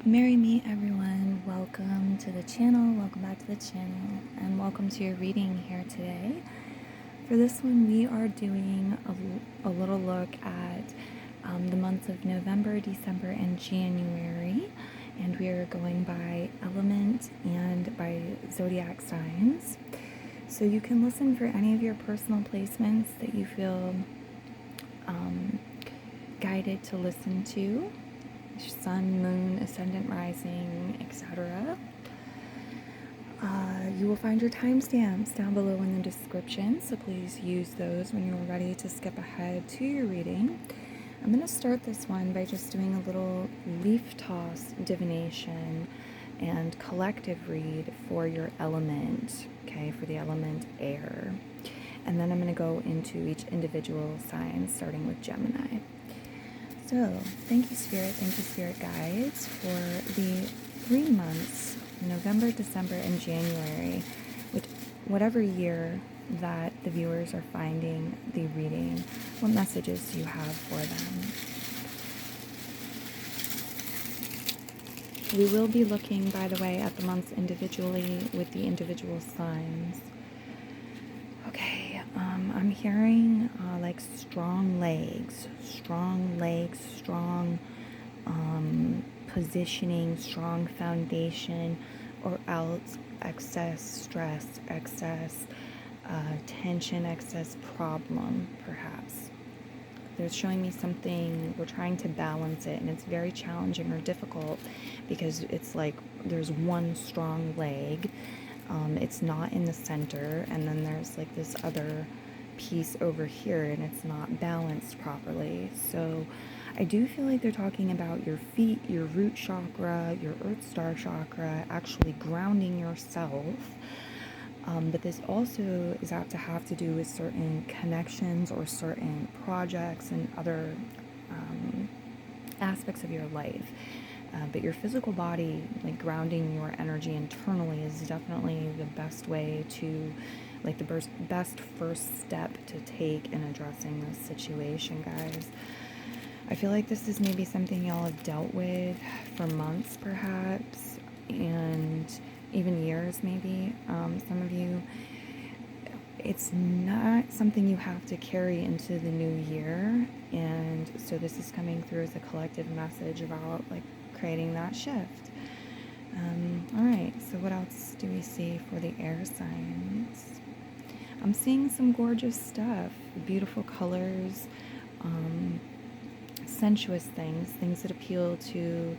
Marry me, everyone. Welcome to the channel. Welcome back to the channel, and welcome to your reading here today. For this one, we are doing a little look at the months of November, December, and January, and we are going by element and by zodiac signs. So you can listen for any of your personal placements that you feel guided to listen to. Sun, moon, ascendant, rising, etc. You will find your timestamps down below in the description, so please use those when you're ready to skip ahead to your reading. I'm going to start this one by just doing a little leaf toss divination and collective read for your element, okay, for the element air. And then I'm going to go into each individual sign, starting with Gemini. So, thank you, Spirit Guides, for the 3 months, November, December, and January, with whatever year that the viewers are finding the reading. What messages do you have for them? We will be looking, by the way, at the months individually with the individual signs. Okay, I'm hearing like strong legs, strong positioning, strong foundation, or else excess stress, excess tension, excess problem, perhaps. They're showing me something, we're trying to balance it, and it's very challenging or difficult because it's like there's one strong leg. It's not in the center, and then there's like this other piece over here, and it's not balanced properly. So I do feel like they're talking about your feet, your root chakra, your earth star chakra, actually grounding yourself. But this also is apt to have to do with certain connections or certain projects and other aspects of your life. But your physical body, like grounding your energy internally, is definitely the best way to, like the best first step to take in addressing this situation, guys. I feel like this is maybe something y'all have dealt with for months, perhaps, and even years, maybe. Some of you, it's not something you have to carry into the new year, and so this is coming through as a collective message about like creating that shift. All right, so what else do we see for the air signs? I'm seeing some gorgeous stuff, beautiful colors, sensuous things that appeal to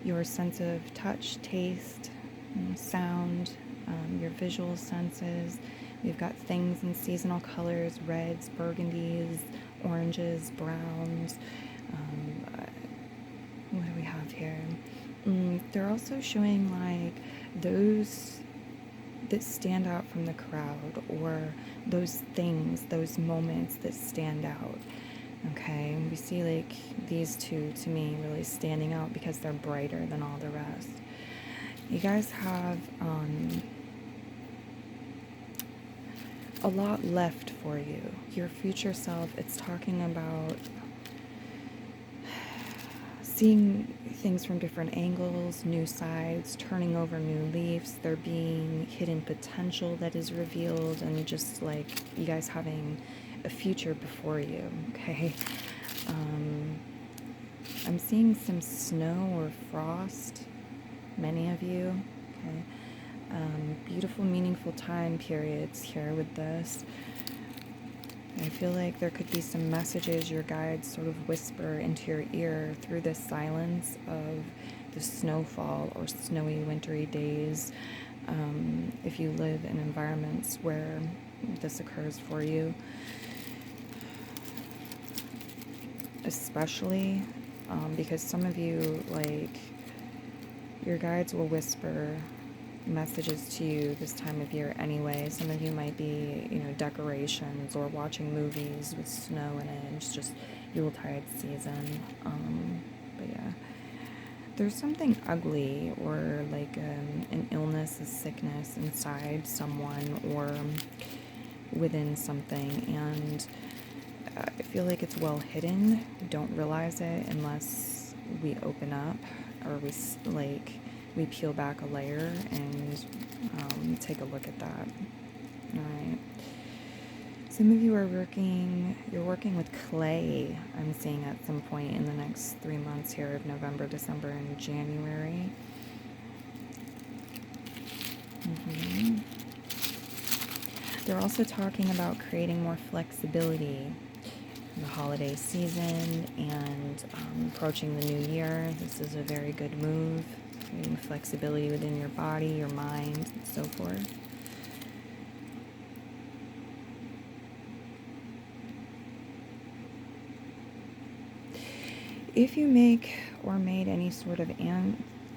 your sense of touch, taste, sound, your visual senses. We've got things in seasonal colors, reds, burgundies, oranges, browns. What do we have here? They're also showing like those that stand out from the crowd, or those things, those moments that stand out. Okay, we see like these two to me really standing out because they're brighter than all the rest. You guys have a lot left for you. Your future self, it's talking about seeing things from different angles, new sides, turning over new leaves, there being hidden potential that is revealed, and just like you guys having a future before you, okay? I'm seeing some snow or frost, many of you, okay? Beautiful, meaningful time periods here with this. I feel like there could be some messages your guides sort of whisper into your ear through the silence of the snowfall or snowy, wintry days. If you live in environments where this occurs for you, especially because some of you, like, your guides will whisper messages to you this time of year anyway. Some of you might be, decorations or watching movies with snow in it. It's just Yuletide season. But yeah, there's something ugly or like an illness, a sickness inside someone or within something, and I feel like it's well hidden. We don't realize it unless we open up. or we peel back a layer and take a look at that. All right. Some of you are you're working with clay, I'm seeing at some point in the next 3 months here of November, December, and January. They're also talking about creating more flexibility in the holiday season and approaching the new year. This is a very good move, creating flexibility within your body, your mind, and so forth. If you make or made any sort of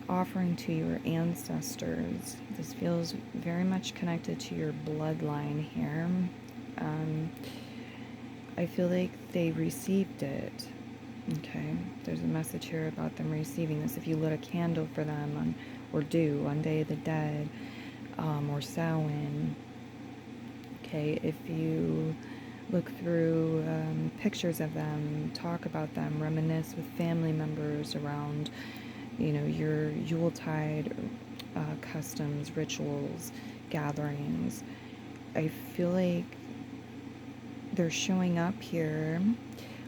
offering to your ancestors, this feels very much connected to your bloodline here. I feel like they received it. Okay, there's a message here about them receiving this. If you lit a candle for them on Day of the Dead, or Samhain. Okay, if you look through pictures of them, talk about them, reminisce with family members around, your Yuletide customs, rituals, gatherings. I feel like they're showing up here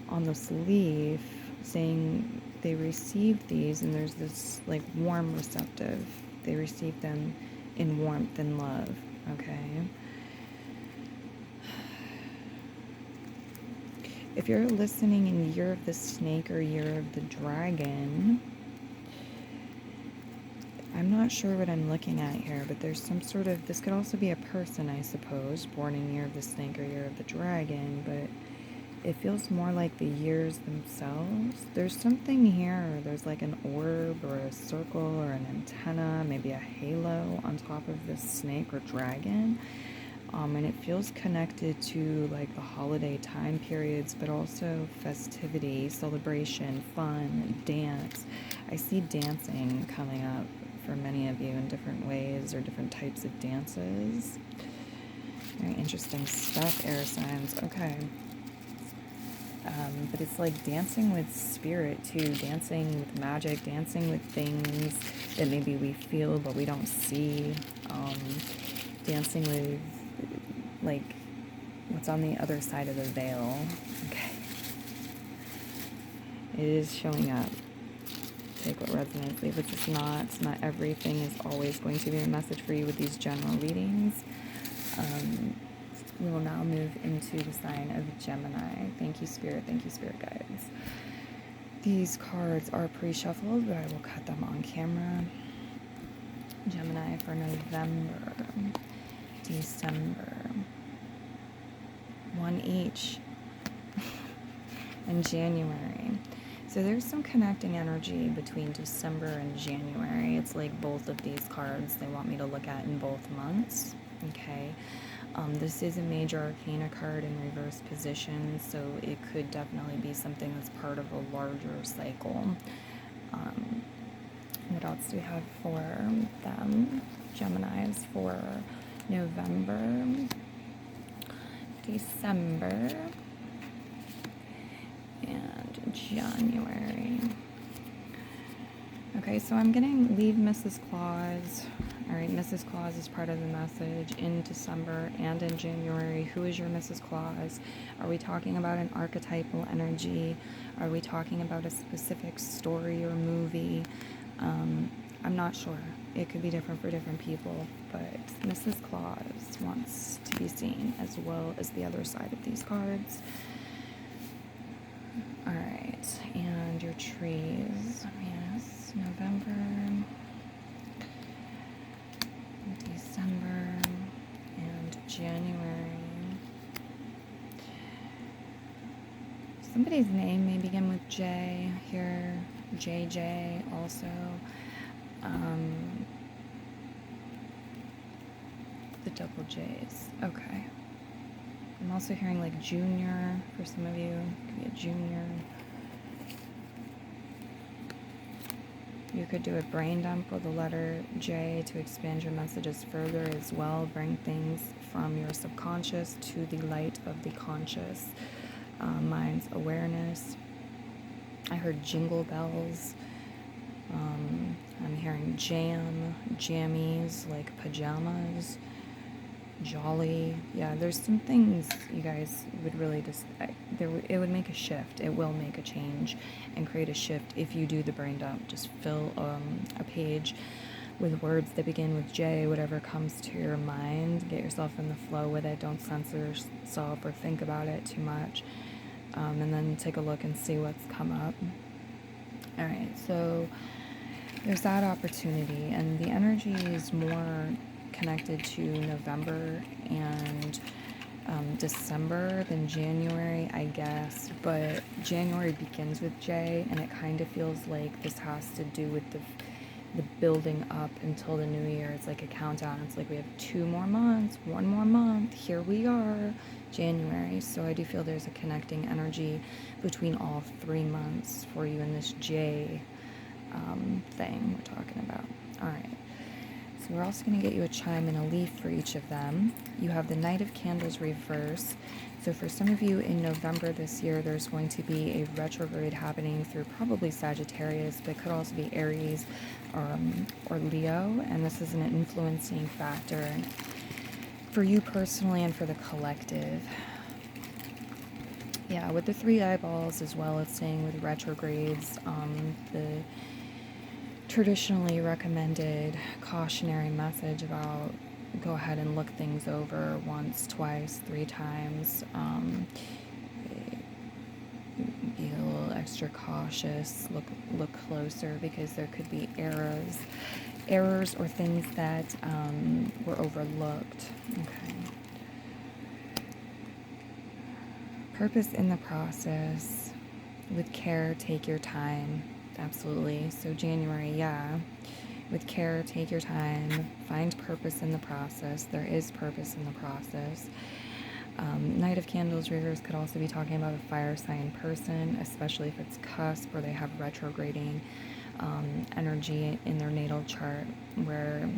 on this leaf saying they received these, and there's this like warm receptive. They received them in warmth and love, okay? If you're listening in Year of the Snake or Year of the Dragon, I'm not sure what I'm looking at here, but there's some sort of, this could also be a person, I suppose, born in Year of the Snake or Year of the Dragon, but it feels more like the years themselves. There's something here, there's like an orb or a circle or an antenna, maybe a halo on top of this snake or dragon. And it feels connected to like the holiday time periods, but also festivity, celebration, fun, dance. I see dancing coming up for many of you in different ways or different types of dances. Very interesting stuff, air signs. Okay. But it's like dancing with spirit too, dancing with magic, dancing with things that maybe we feel but we don't see. Dancing with like what's on the other side of the veil. Okay. It is showing up. Take what resonates, leave what does not. Not everything is always going to be a message for you with these general readings. We will now move into the sign of Gemini. Thank you, Spirit guides. These cards are pre-shuffled, but I will cut them on camera. Gemini for November, December, one each, and January. So there's some connecting energy between December and January. It's like both of these cards they want me to look at in both months. Okay. This is a major arcana card in reverse position, so it could definitely be something that's part of a larger cycle. What else do we have for them? Geminis for November, December, and January. Okay, so I'm getting leave Mrs. Claus. All right, Mrs. Claus is part of the message in December and in January. Who is your Mrs. Claus? Are we talking about an archetypal energy? Are we talking about a specific story or movie? I'm not sure. It could be different for different people, but Mrs. Claus wants to be seen as well as the other side of these cards. All right, and your trees. Yes, November, December, and January. Somebody's name may begin with J here, JJ also. The double J's. Okay. I'm also hearing like junior for some of you. Could be a junior. You could do a brain dump with the letter J to expand your messages further as well. Bring things from your subconscious to the light of the conscious mind's awareness. I heard jingle bells. hearing jam, jammies, like pajamas, jolly. Yeah, there's some things you guys would really just, it would make a shift. It will make a change and create a shift if you do the brain dump. Just fill a page with words that begin with J, whatever comes to your mind. Get yourself in the flow with it. Don't censor yourself or think about it too much. And then take a look and see what's come up. All right, so there's that opportunity, and the energy is more connected to November and December than January, I guess. But January begins with J, and it kind of feels like this has to do with the building up until the new year. It's like a countdown. It's like we have 2 more months, 1 more month, here we are, January. So I do feel there's a connecting energy between all 3 months for you in this J thing we're talking about. All right, so we're also going to get you a chime and a leaf for each of them. You have the Knight of Candles reverse. So for some of you in November this year, there's going to be a retrograde happening through probably Sagittarius, but it could also be Aries or Leo, and this is an influencing factor for you personally and for the collective. Yeah, with the 3 eyeballs as well, it's saying with retrogrades, the traditionally recommended cautionary message about go ahead and look things over once, twice, 3 times. Be a little extra cautious, look closer, because there could be errors or things that were overlooked. Okay. Purpose in the process. With care, take your time. Absolutely. So January, yeah. With care, take your time. Find purpose in the process. There is purpose in the process. Knight of Candles reverse could also be talking about a fire sign person, especially if it's cusp or they have retrograding energy in their natal chart, where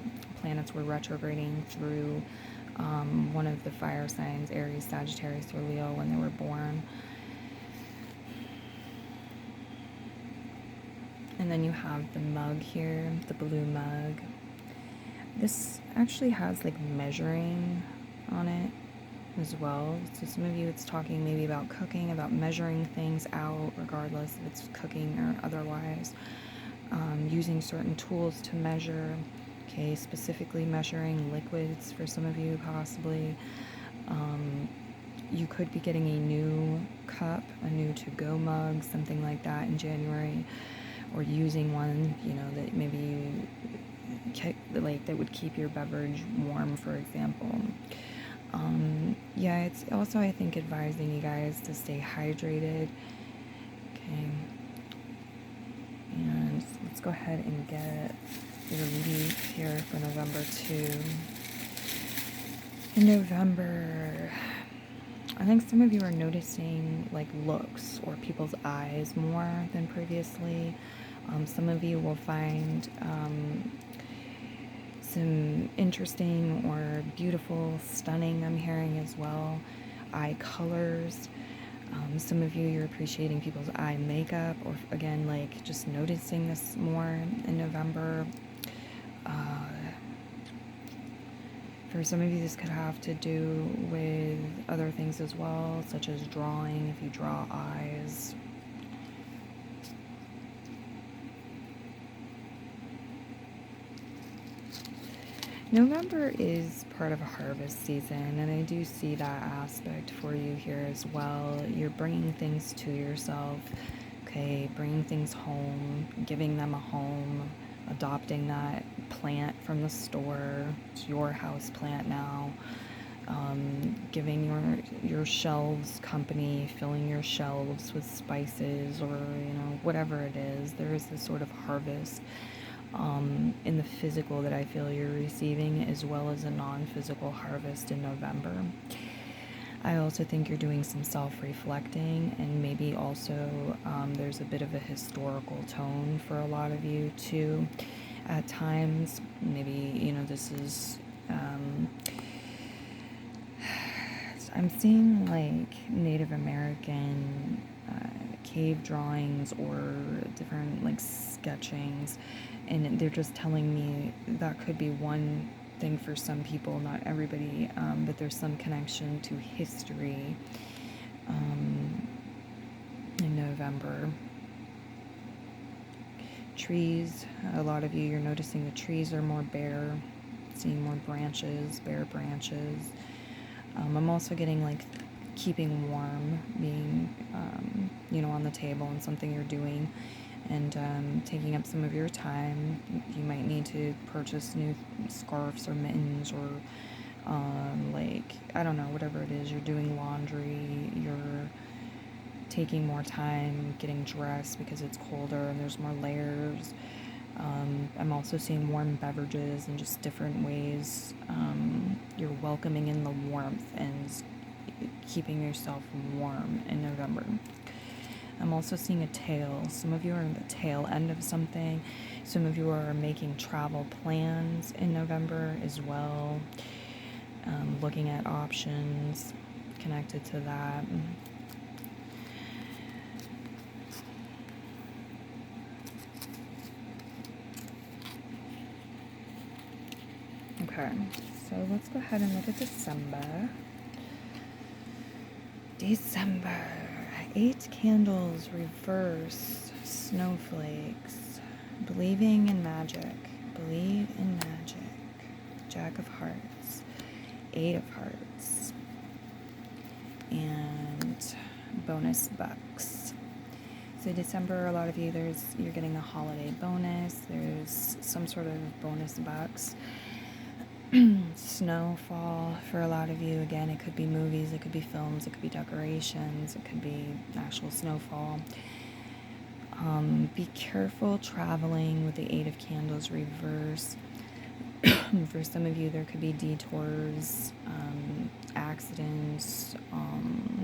planets were retrograding through one of the fire signs, Aries, Sagittarius, or Leo, when they were born. And then you have the mug here, the blue mug. This actually has like measuring on it as well. So some of you, it's talking maybe about cooking, about measuring things out, regardless if it's cooking or otherwise. Using certain tools to measure. Okay, specifically measuring liquids for some of you, possibly. You could be getting a new cup, a new to-go mug, something like that in January. Or using one, you know, that maybe you like that would keep your beverage warm, for example. Yeah, it's also, I think, advising you guys to stay hydrated. Okay, and let's go ahead and get your leaf here for November 2. In November, I think some of you are noticing like looks or people's eyes more than previously. Some of you will find some interesting or beautiful, stunning, I'm hearing as well, eye colors. Some of you, you're appreciating people's eye makeup, or again, like just noticing this more in November. For some of you, this could have to do with other things as well, such as drawing, if you draw eyes. November is part of a harvest season, and I do see that aspect for you here as well. You're bringing things to yourself, okay, bringing things home, giving them a home, adopting that plant from the store. It's your house plant now. Giving your shelves company, filling your shelves with spices, or you know, whatever it is. There is this sort of harvest in the physical that I feel you're receiving, as well as a non-physical harvest in November. I also think you're doing some self-reflecting, and maybe also there's a bit of a historical tone for a lot of you too at times. Maybe, you know, this is I'm seeing like Native American cave drawings or different like sketchings, And they're just telling me that could be one thing for some people, not everybody, but there's some connection to history in November. Trees, a lot of you, you're noticing the trees are more bare, seeing more branches, bare branches. I'm also getting like keeping warm being, on the table and something you're doing, and taking up some of your time. You might need to purchase new scarves or mittens or I don't know, whatever it is. You're doing laundry, you're taking more time getting dressed because it's colder and there's more layers. I'm also seeing warm beverages and just different ways you're welcoming in the warmth and keeping yourself warm in November. I'm also seeing a tail. Some of you are in the tail end of something. Some of you are making travel plans in November as well. Looking at options connected to that. Okay, so let's go ahead and look at December. December. 8 candles, reverse, snowflakes, believing in magic, believe in magic, Jack of Hearts, 8 of Hearts, and bonus bucks. So December, a lot of you, you're getting a holiday bonus, there's some sort of bonus bucks. Snowfall for a lot of you. Again, it could be movies, it could be films, it could be decorations, it could be actual snowfall. Be careful traveling with the 8 of Candles reverse. For some of you, there could be detours, accidents,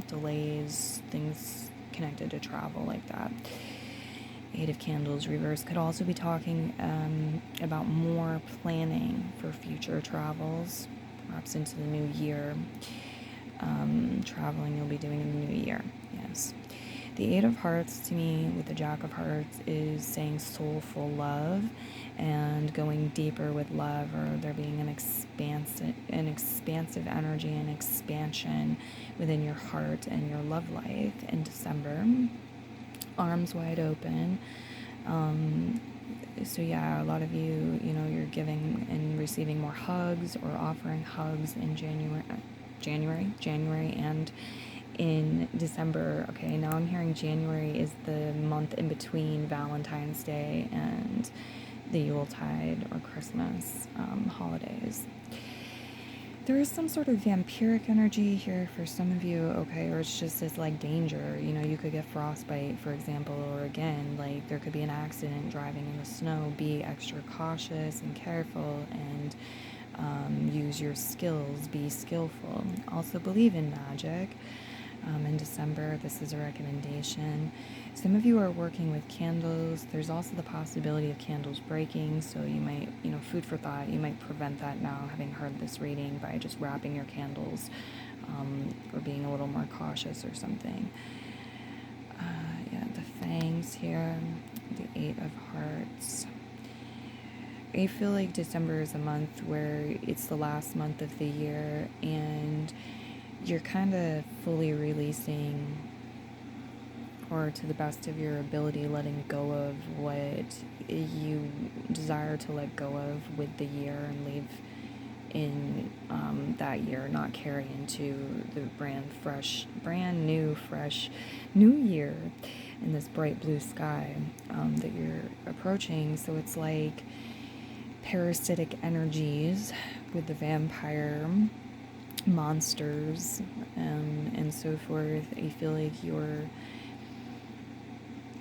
delays, things connected to travel like that. 8 of Candles reverse could also be talking about more planning for future travels, perhaps into the new year. Traveling you'll be doing in the new year, yes. The 8 of Hearts to me with the Jack of Hearts is saying soulful love and going deeper with love, or there being an expansive energy and expansion within your heart and your love life in December. Arms wide open. So yeah, a lot of you, you're giving and receiving more hugs or offering hugs in January and in December. Okay, now I'm hearing January is the month in between Valentine's Day and the Yuletide or Christmas holidays. There is some sort of vampiric energy here for some of you, okay, or it's just this like danger. You could get frostbite, for example, or again, like there could be an accident driving in the snow. Be extra cautious and careful and use your skills, be skillful. Also believe in magic. In December, this is a recommendation. Some of you are working with candles. There's also the possibility of candles breaking, so you might, food for thought, you might prevent that now, having heard this reading, by just wrapping your candles or being a little more cautious or something. Yeah, the fangs here, the 8 of Hearts. I feel like December is a month where it's the last month of the year and you're kind of fully releasing, or to the best of your ability, letting go of what you desire to let go of with the year and leave in that year, not carry into the brand new, fresh new year in this bright blue sky that you're approaching. So it's like parasitic energies with the vampire monsters and so forth. I feel like you're,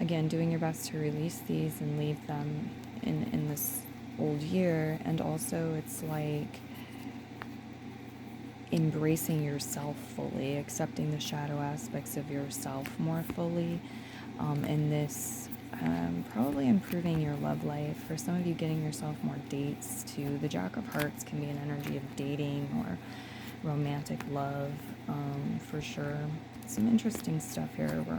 again, doing your best to release these and leave them in this old year. And also it's like embracing yourself fully, accepting the shadow aspects of yourself more fully, and this probably improving your love life. For some of you, getting yourself more dates too. The Jack of Hearts can be an energy of dating or romantic love, for sure. Some interesting stuff here. We're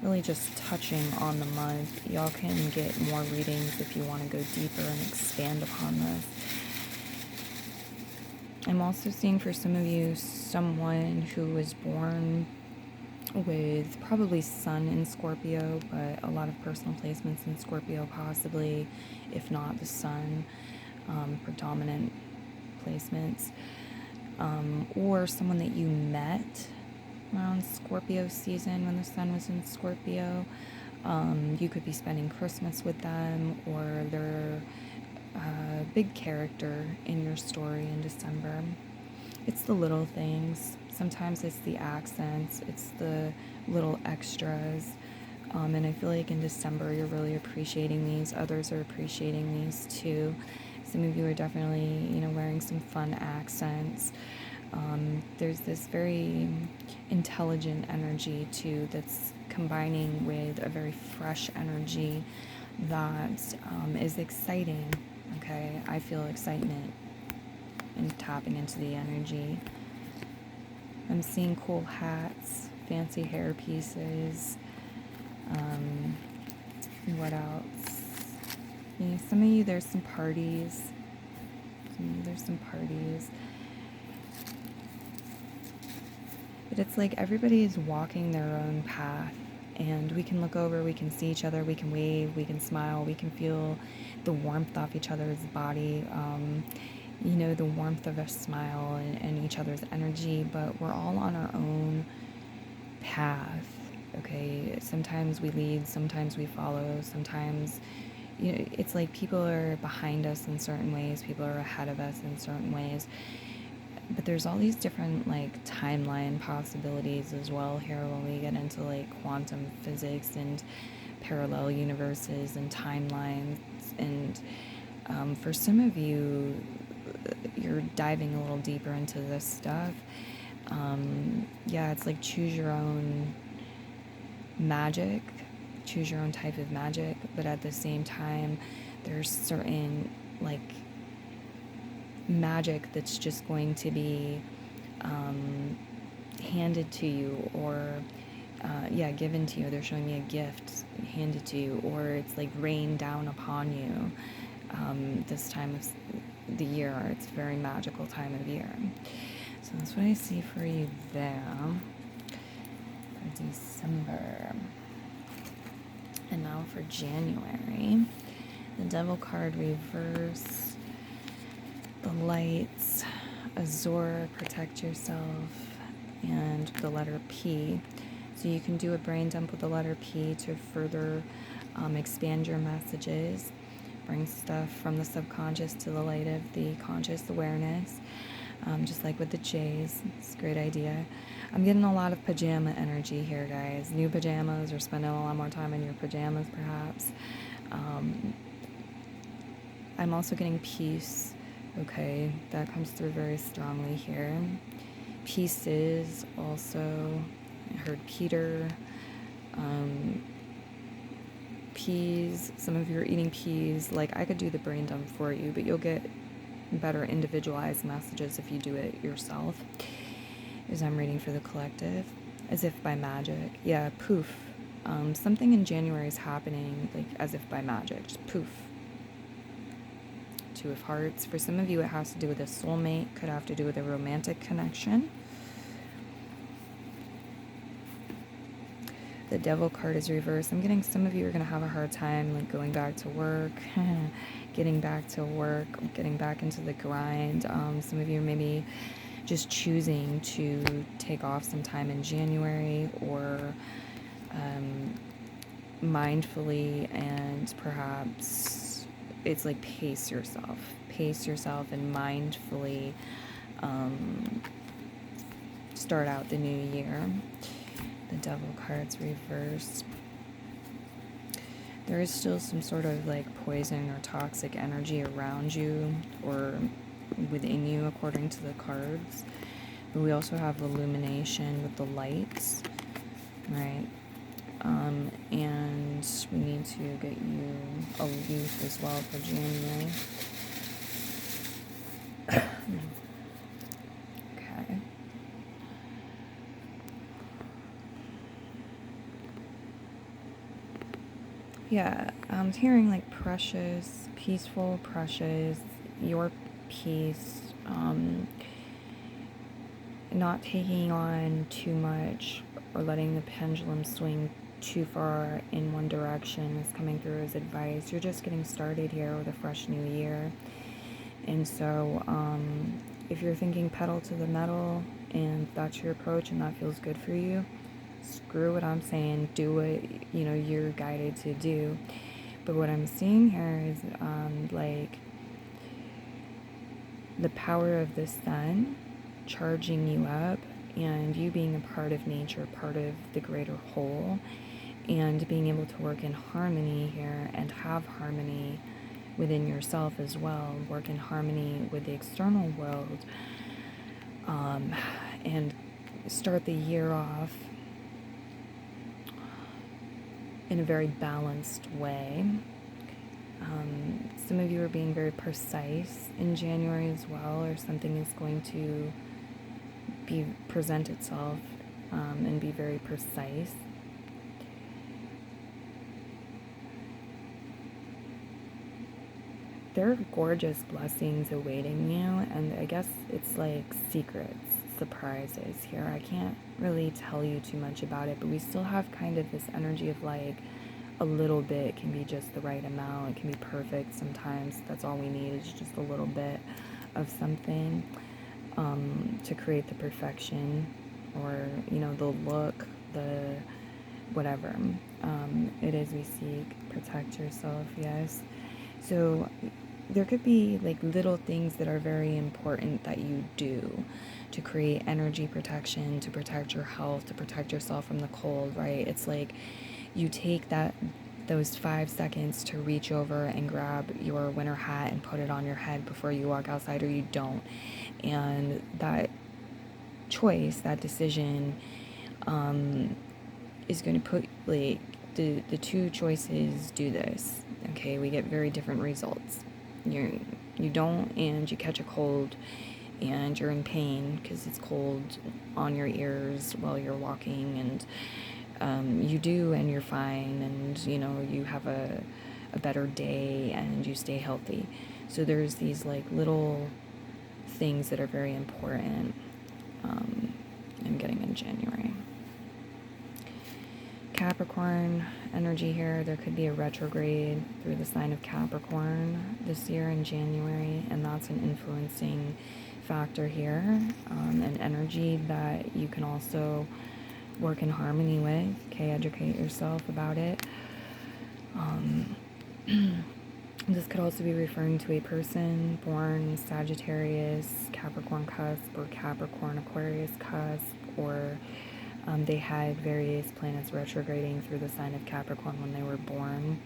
really just touching on the month. Y'all can get more readings if you want to go deeper and expand upon this. I'm also seeing for some of you someone who was born with probably Sun in Scorpio, but a lot of personal placements in Scorpio possibly, if not the Sun, predominant placements, or someone that you met around Scorpio season when the Sun was in Scorpio. You could be spending Christmas with them, or they're a big character in your story in December. It's the little things. Sometimes it's the accents, it's the little extras. And I feel like in December you're really appreciating these. Others are appreciating these too. Some of you are definitely, wearing some fun accents. There's this very intelligent energy too that's combining with a very fresh energy that is exciting. Okay, I feel excitement and tapping into the energy. I'm seeing cool hats, fancy hair pieces. What else? Some of you, there's some parties. But it's like everybody is walking their own path. And we can look over, we can see each other, we can wave, we can smile, we can feel the warmth off each other's body. The warmth of a smile and each other's energy, but we're all on our own path, okay? Sometimes we lead, sometimes we follow, sometimes, it's like people are behind us in certain ways, people are ahead of us in certain ways, but there's all these different, timeline possibilities as well here when we get into, quantum physics and parallel universes and timelines, and for some of you, you're diving a little deeper into this stuff. It's like choose your own magic, choose your own type of magic, but at the same time, there's certain magic that's just going to be handed to you, or given to you. They're showing me a gift handed to you, or it's rained down upon you this time of the year. It's a very magical time of year. So that's what I see for you there for December. And now for January, the Devil card reverse, the lights, Azor, protect yourself, and the letter P. So you can do a brain dump with the letter P to further expand your messages, bring stuff from the subconscious to the light of the conscious awareness, just like with the J's. It's a great idea. I'm getting a lot of pajama energy here, guys. New pajamas, or spending a lot more time in your pajamas, perhaps. I'm also getting peace, okay? That comes through very strongly here. Pieces, also. I heard Peter. Peas. Some of you are eating peas. I could do the brain dump for you, but you'll get better individualized messages if you do it yourself. As I'm reading for the collective, as if by magic. Yeah, poof. Something in January is happening, as if by magic. Just poof. Two of Hearts. For some of you, it has to do with a soulmate. Could have to do with a romantic connection. The Devil card is reversed. I'm getting some of you are going to have a hard time going back to work, getting back to work, getting back into the grind. Some of you maybe just choosing to take off some time in January, or mindfully, and perhaps it's pace yourself and mindfully start out the new year. The Devil card's reversed. There is still some sort of poison or toxic energy around you or within you, according to the cards. But we also have illumination with the lights, right? And we need to get you a leaf as well for January. Okay. Yeah, I'm hearing like precious, peaceful, precious, your peace, not taking on too much or letting the pendulum swing too far in one direction is coming through as advice. You're just getting started here with a fresh new year. And so, if you're thinking pedal to the metal and that's your approach and that feels good for you, screw what I'm saying, do what you're guided to do. But what I'm seeing here is like the power of the sun charging you up and you being a part of nature, part of the greater whole, and being able to work in harmony here and have harmony within yourself as well, work in harmony with the external world, and start the year off in a very balanced way. Some of you are being very precise in January as well, or something is going to present itself and be very precise. There are gorgeous blessings awaiting you, and I guess it's like secrets, surprises here. I can't really tell you too much about it, but we still have kind of this energy of like a little bit can be just the right amount. It can be perfect sometimes. That's all we need is just a little bit of something to create the perfection, or the look, the whatever it is we seek. Protect yourself, yes. So there could be like little things that are very important that you do to create energy protection, to protect your health, to protect yourself from the cold, right? It's like you take those 5 seconds to reach over and grab your winter hat and put it on your head before you walk outside, or you don't. And that choice, that decision, is going to put like the two choices do this. Okay, we get very different results. You don't, and you catch a cold and you're in pain because it's cold on your ears while you're walking, and you do, and you're fine, and you have a better day and you stay healthy. So there's these like little things that are very important. I'm getting in January. Capricorn energy here. There could be a retrograde through the sign of Capricorn this year in January, and that's an influencing factor here, an energy that you can also work in harmony with. Okay, educate yourself about it. This could also be referring to a person born Sagittarius, Capricorn cusp, or Capricorn Aquarius cusp, or they had various planets retrograding through the sign of Capricorn when they were born.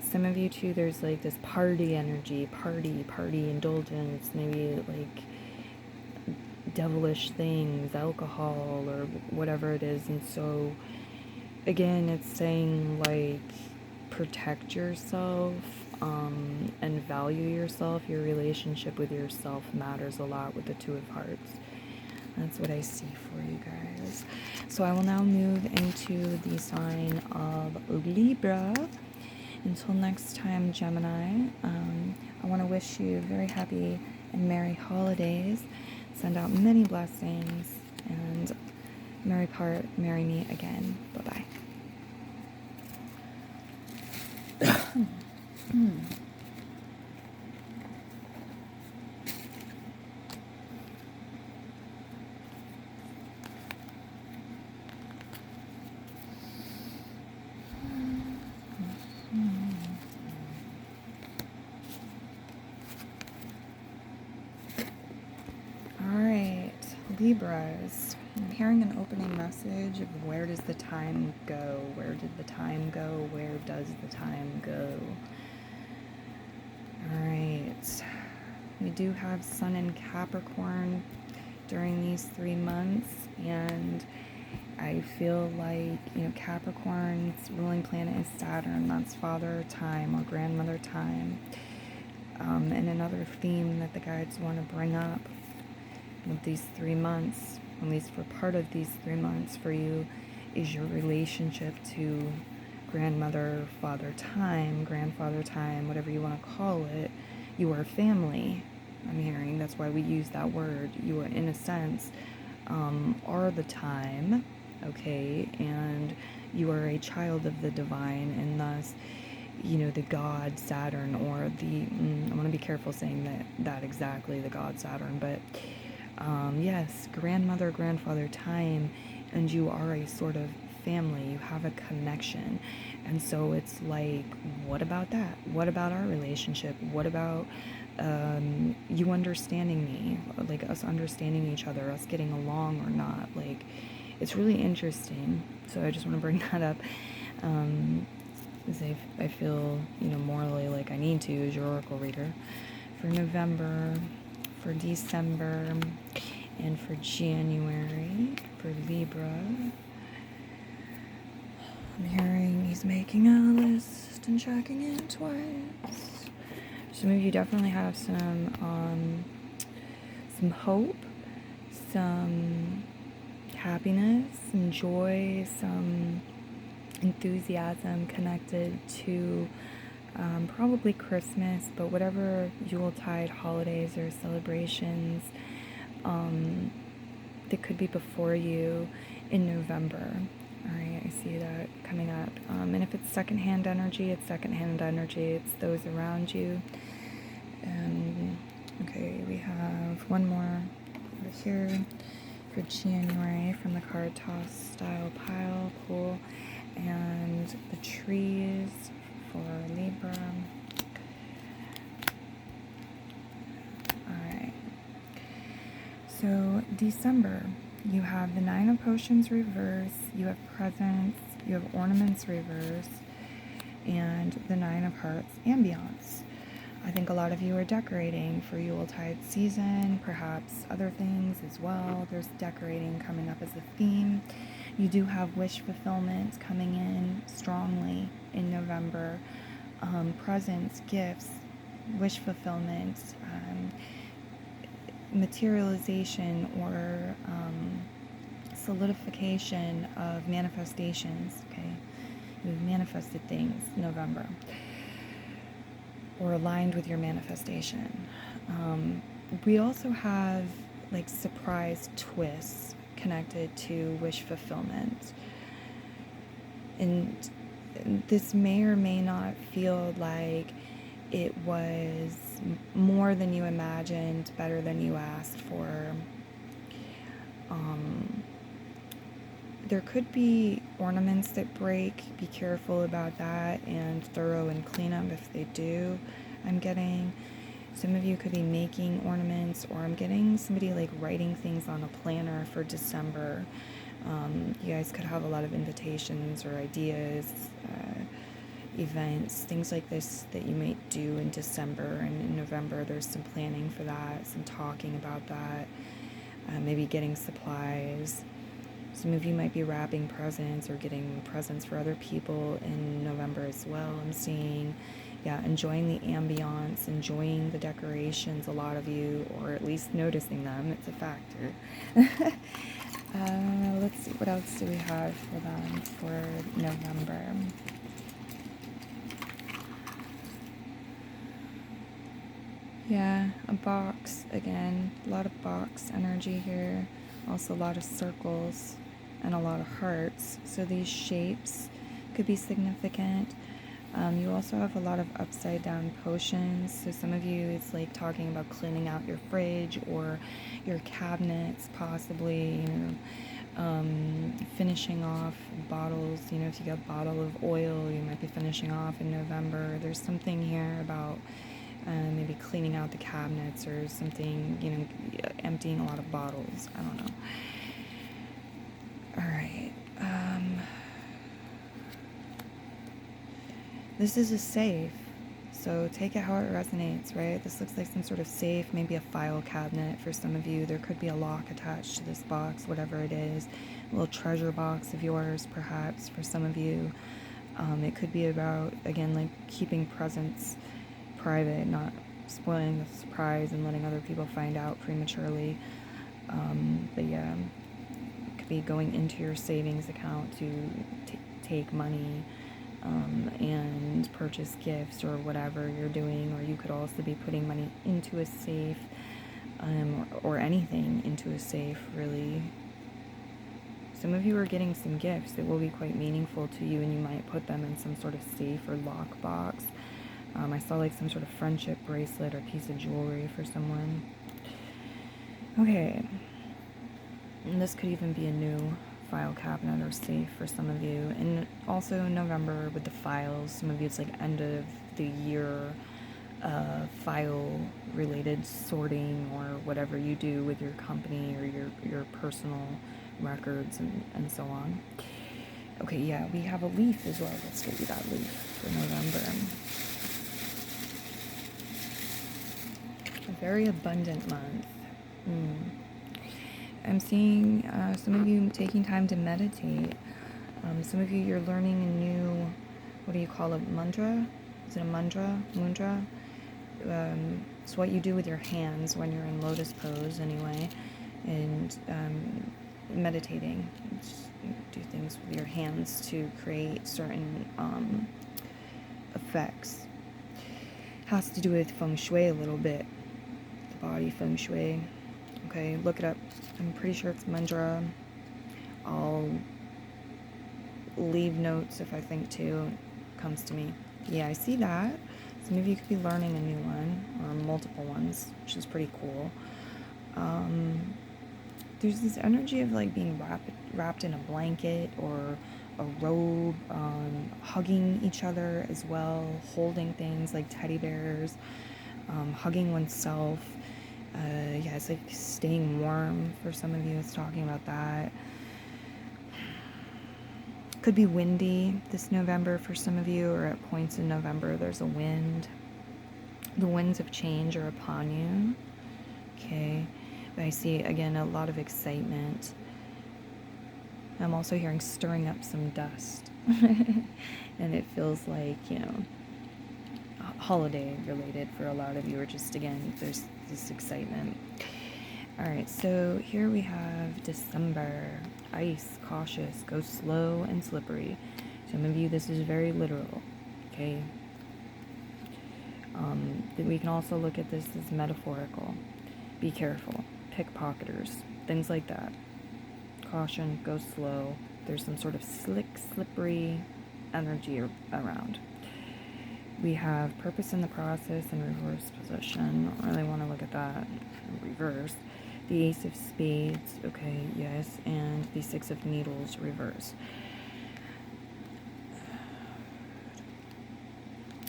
Some of you too, there's like this party energy, party indulgence, maybe like devilish things, alcohol or whatever it is. And so again, it's saying like protect yourself and value yourself. Your relationship with yourself matters a lot with the Two of Hearts. That's what I see for you guys. So I will now move into the sign of Libra. Until next time, Gemini, I want to wish you very happy and merry holidays. Send out many blessings, and marry me again. Bye-bye. Libras, I'm hearing an opening message of where does the time go? Where did the time go? Where does the time go? Alright, we do have Sun in Capricorn during these 3 months, and I feel like, Capricorn's ruling planet is Saturn. That's father time or grandmother time. And another theme that the guides want to bring up with these 3 months at least for part of these 3 months for you, is your relationship to grandmother, father time, grandfather time, whatever you want to call it. You are family. I'm hearing that's why we use that word. You are, in a sense, are the time, okay, and you are a child of the divine, and thus, you know, the god Saturn, or the, I want to be careful saying that exactly, the god Saturn, but yes, grandmother, grandfather time, and you are a sort of family. You have a connection. And so it's like, what about that? What about our relationship? What about you understanding me, like us understanding each other, us getting along or not? Like, it's really interesting. So I just want to bring that up, because I feel, you know, morally like I need to as your oracle reader for November, for December, and for January for Libra. I'm hearing he's making a list and checking it twice. Some of you definitely have some hope, some happiness, some joy, some enthusiasm connected to probably Christmas, but whatever Yuletide holidays or celebrations that could be before you in November. All right, I see that coming up. And if it's secondhand energy, it's secondhand energy. It's those around you. Okay, we have one more over here for January from the card toss style pile. Cool. And the trees for Libra. Alright. So, December, you have the 9 of Potions reverse, you have presents, you have ornaments reverse, and the 9 of Hearts ambiance. I think a lot of you are decorating for Yuletide season, perhaps other things as well. There's decorating coming up as a theme. You do have wish fulfillment coming in strongly in November. Presents, gifts, wish fulfillment, materialization or solidification of manifestations, okay? You've manifested things in November, or aligned with your manifestation. We also have like surprise twists connected to wish fulfillment. And this may or may not feel like it was more than you imagined, better than you asked for. There could be ornaments that break. Be careful about that, and thorough and clean up if they do. I'm getting some of you could be making ornaments, or I'm getting somebody like writing things on a planner for December. You guys could have a lot of invitations or ideas, events, things like this that you might do in December, and in November there's some planning for that, some talking about that, maybe getting supplies. Some of you might be wrapping presents or getting presents for other people in November as well. I'm seeing, yeah, enjoying the ambiance, enjoying the decorations, a lot of you, or at least noticing them. It's a factor. Let's see, what else do we have for them for November? Yeah, a box again, a lot of box energy here. Also a lot of circles and a lot of hearts. So these shapes could be significant. You also have a lot of upside down potions. So some of you, it's like talking about cleaning out your fridge or your cabinets, possibly, finishing off bottles. If you got a bottle of oil, you might be finishing off in November. There's something here about maybe cleaning out the cabinets or something, emptying a lot of bottles. I don't know. All right. This is a safe, so take it how it resonates, right? This looks like some sort of safe, maybe a file cabinet for some of you. There could be a lock attached to this box, whatever it is. A little treasure box of yours, perhaps, for some of you. It could be about, again, like keeping presents private, not spoiling the surprise and letting other people find out prematurely. But yeah, be going into your savings account to take money and purchase gifts or whatever you're doing, or you could also be putting money into a safe, or anything into a safe, really. Some of you are getting some gifts that will be quite meaningful to you, and you might put them in some sort of safe or lock box. I saw like some sort of friendship bracelet or piece of jewelry for someone. Okay. And this could even be a new file cabinet or safe for some of you. And also in November with the files, some of you it's like end of the year file related sorting or whatever you do with your company or your personal records and so on. Okay, yeah, we have a leaf as well. Let's get you that leaf for November. A very abundant month. I'm seeing some of you taking time to meditate. Some of you, you're learning a new, what do you call it, mantra? Is it a mantra? Mudra? It's what you do with your hands when you're in lotus pose anyway. And meditating. Just do things with your hands to create certain effects. Has to do with feng shui a little bit. The body feng shui. Okay, look it up. I'm pretty sure it's mantra. I'll leave notes if I think to comes to me. Yeah, I see that. Some of you could be learning a new one or multiple ones, which is pretty cool. There's this energy of like being wrapped in a blanket or a robe, hugging each other as well, holding things like teddy bears, hugging oneself. Yeah, it's like staying warm for some of you. It's talking about that. Could be windy this November for some of you, or at points in November there's a wind. The winds of change are upon you. Okay. But I see, again, a lot of excitement. I'm also hearing stirring up some dust. And it feels like, holiday related for a lot of you, or just, again, there's this excitement. All right, so here we have December. Ice, cautious, go slow and slippery. Some of you, this is very literal, okay? We can also look at this as metaphorical. Be careful. Pickpocketers, things like that. Caution, go slow. There's some sort of slick, slippery energy around. We have purpose in the process in reverse position. I don't really want to look at that in reverse. The Ace of Spades, okay, yes, and the Six of Needles, reverse.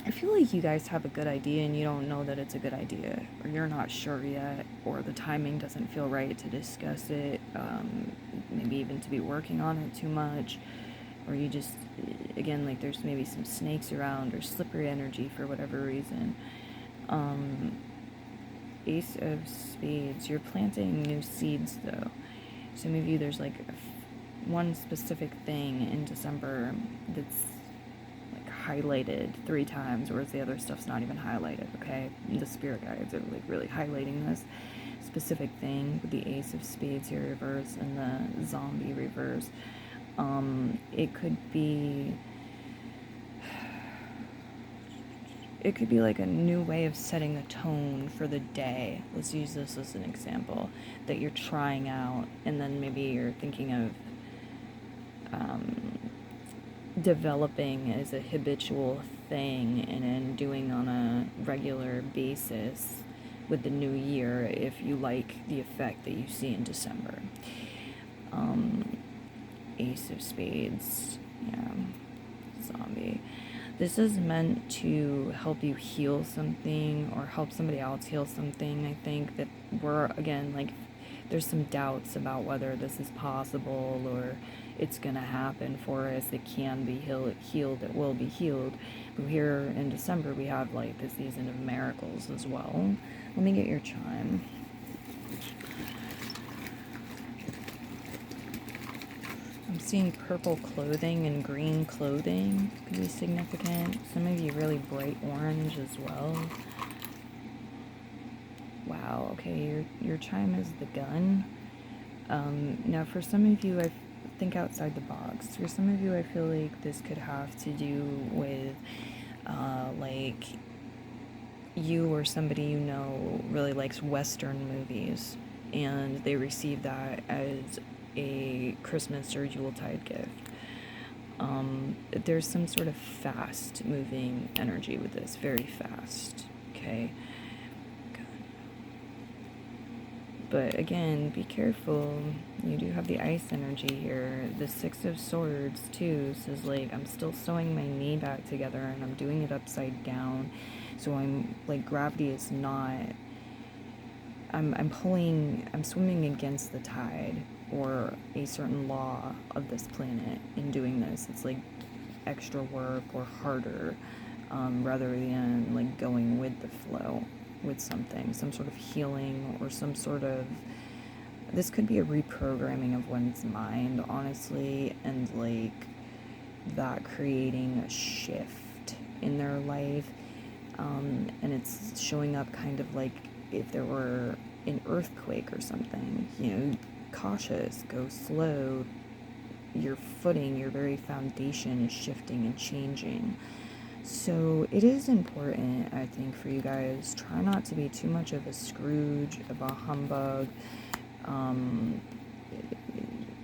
I feel like you guys have a good idea and you don't know that it's a good idea, or you're not sure yet, or the timing doesn't feel right to discuss it, maybe even to be working on it too much, or you just, again, like there's maybe some snakes around or slippery energy for whatever reason. Ace of Spades, you're planting new seeds though. Some of you, there's like one specific thing in December that's like highlighted 3 times, whereas the other stuff's not even highlighted, okay? The spirit guides are like really highlighting this specific thing with the Ace of Spades here reverse and the zombie reverse. It could be like a new way of setting the tone for the day. Let's use this as an example that you're trying out, and then maybe you're thinking of developing as a habitual thing and then doing on a regular basis with the new year if you like the effect that you see in December. Ace of Spades, yeah, zombie. This is meant to help you heal something or help somebody else heal something. I think that we're, again, like, there's some doubts about whether this is possible or it's going to happen for us. It can be healed, it will be healed. But here in December, we have, like, the season of miracles as well. Let me get your chime. I'm seeing purple clothing and green clothing could be significant. Some of you really bright orange as well. Wow, okay, your chime is the gun. Now, for some of you, I think outside the box. For some of you, I feel like this could have to do with, like, you or somebody you know really likes Western movies, and they receive that as a Christmas or Yuletide gift. There's some sort of fast moving energy with this, very fast, okay? But again, be careful. You do have the ice energy here. The Six of Swords, too, says, like, I'm still sewing my knee back together, and I'm doing it upside down. So I'm, like, gravity is not... I'm swimming against the tide, or a certain law of this planet in doing this. It's, like, extra work or harder, rather than, like, going with the flow with something, some sort of healing or some sort of, this could be a reprogramming of one's mind, honestly, and like that creating a shift in their life, and it's showing up kind of like if there were an earthquake or something, you know, cautious, go slow, your footing, your very foundation is shifting and changing. So it is important, I think, for you guys, try not to be too much of a Scrooge, of a humbug.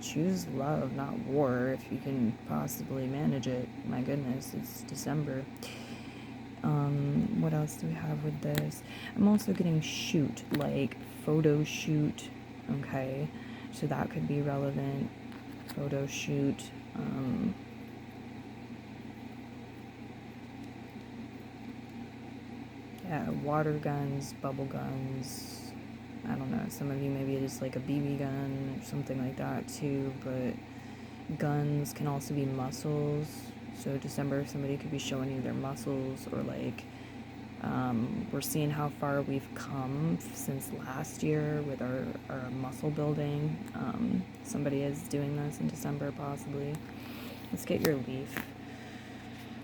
Choose love, not war, if you can possibly manage it. My goodness, it's December. What else do we have with this? I'm also getting shoot, like photo shoot, okay? So that could be relevant. Photo shoot. Yeah, water guns, bubble guns. I don't know. Some of you maybe it is like a BB gun or something like that too. But guns can also be muscles. So December, somebody could be showing you their muscles, or like we're seeing how far we've come since last year with our muscle building. Somebody is doing this in December possibly. Let's get your leaf.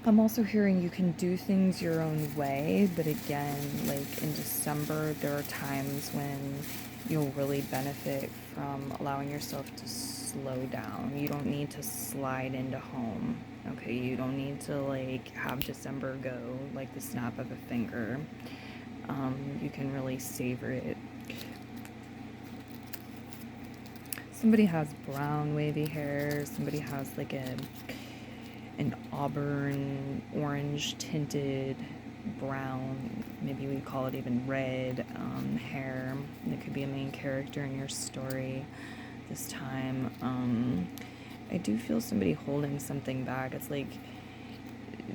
I'm also hearing you can do things your own way, but again, like in December, there are times when you'll really benefit from allowing yourself to slow down. You don't need to slide into home, okay? You don't need to like have December go like the snap of a finger. You can really savor it. Somebody has brown wavy hair, somebody has like an auburn, orange tinted brown, maybe we call it even red, hair. It could be a main character in your story this time. I do feel somebody holding something back. It's like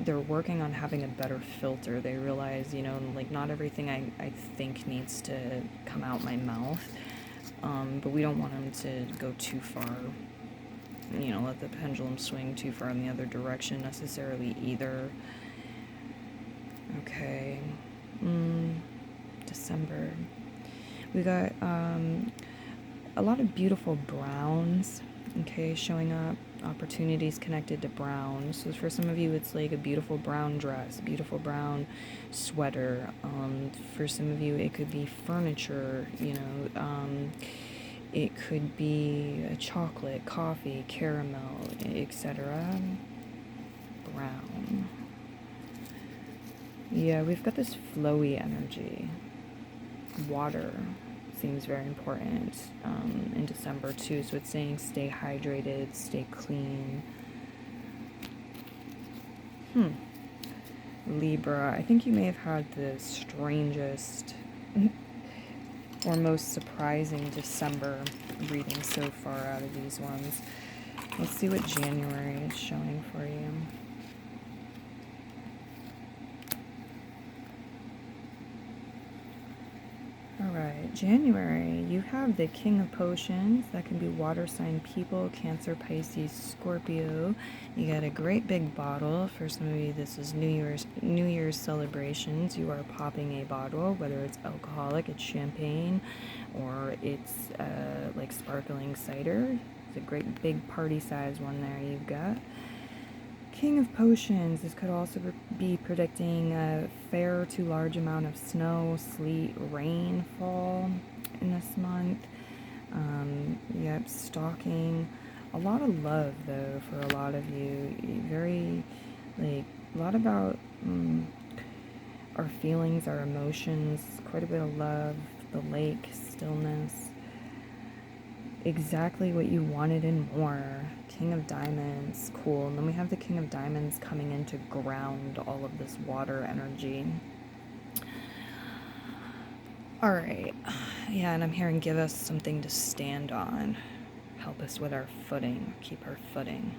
they're working on having a better filter. They realize, you know, like not everything I think needs to come out my mouth, but we don't want them to go too far, you know, let the pendulum swing too far in the other direction necessarily either. Okay. December. We got a lot of beautiful browns, okay, showing up. Opportunities connected to brown. So for some of you, it's like a beautiful brown dress, a beautiful brown sweater. For some of you, it could be furniture, you know, it could be a chocolate, coffee, caramel, etc. Brown. Yeah, we've got this flowy energy. Water seems very important in December too. So it's saying stay hydrated, stay clean. Libra, I think you may have had the strangest or most surprising December reading so far out of these ones. Let's see what January is showing for you. Alright, January, you have the King of Potions. That can be water sign people, Cancer, Pisces, Scorpio. You got a great big bottle. For some of you, this is New Year's celebrations. You are popping a bottle, whether it's alcoholic, it's champagne, or it's like sparkling cider. It's a great big party size one there you've got. King of Potions, this could also be predicting a fair to large amount of snow, sleet, rainfall in this month. Yep, stalking. A lot of love, though, for a lot of you. Very, like, a lot about our feelings, our emotions, quite a bit of love, the lake, stillness. Exactly what you wanted and more. King of Diamonds, cool. And then we have the King of Diamonds coming in to ground all of this water energy. All right. Yeah, and I'm hearing give us something to stand on. Help us with our footing. Keep our footing.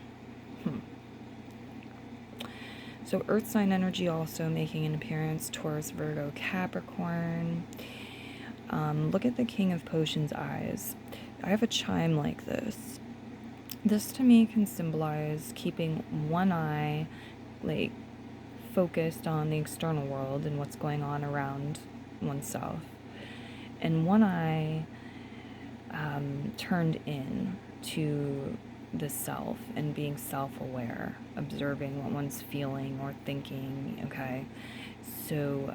So Earth sign energy also making an appearance. Taurus, Virgo, Capricorn. Look at the King of Potions eyes. I have a chime like this. This to me can symbolize keeping one eye like focused on the external world and what's going on around oneself, and one eye turned in to the self and being self-aware, observing what one's feeling or thinking. Okay, so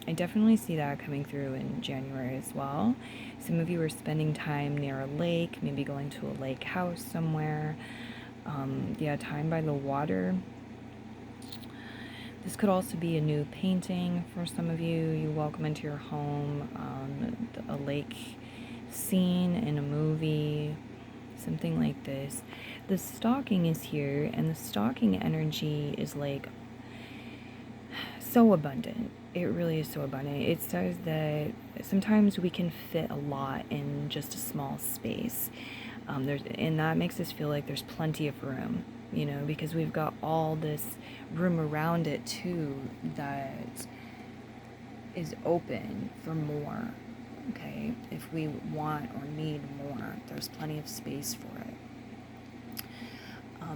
I definitely see that coming through in January as well. Some of you are spending time near a lake, maybe going to a lake house somewhere. Yeah, time by the water. This could also be a new painting for some of you. You welcome into your home a lake scene in a movie, something like this. The stalking is here, and the stalking energy is like so abundant. It really is so abundant. It says that sometimes we can fit a lot in just a small space. And that makes us feel like there's plenty of room, you know, because we've got all this room around it too that is open for more. Okay, if we want or need more, there's plenty of space for it.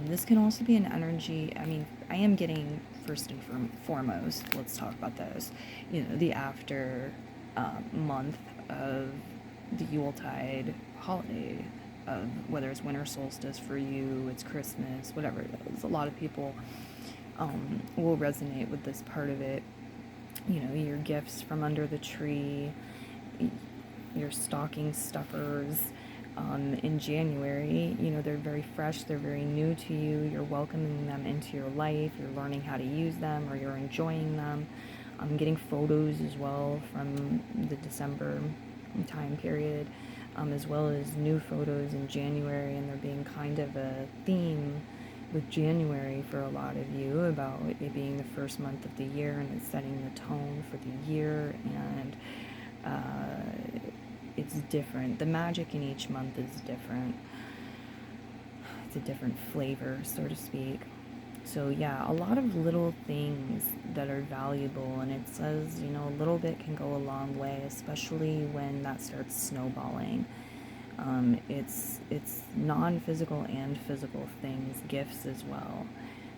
This can also be an energy. I mean, I am getting first and foremost, let's talk about those, you know, the after month of the Yuletide holiday, of whether it's winter solstice for you, it's Christmas, whatever it is. A lot of people will resonate with this part of it. You know, your gifts from under the tree, your stocking stuffers. In January, you know, they're very fresh, they're very new to you, you're welcoming them into your life, you're learning how to use them, or you're enjoying them. I'm getting photos as well from the December time period, as well as new photos in January, and there being kind of a theme with January for a lot of you about it being the first month of the year, and it's setting the tone for the year, and it's different. The magic in each month is different. It's a different flavor, so to speak. So yeah, a lot of little things that are valuable, and it says, you know, a little bit can go a long way, especially when that starts snowballing. It's non-physical and physical things, gifts as well.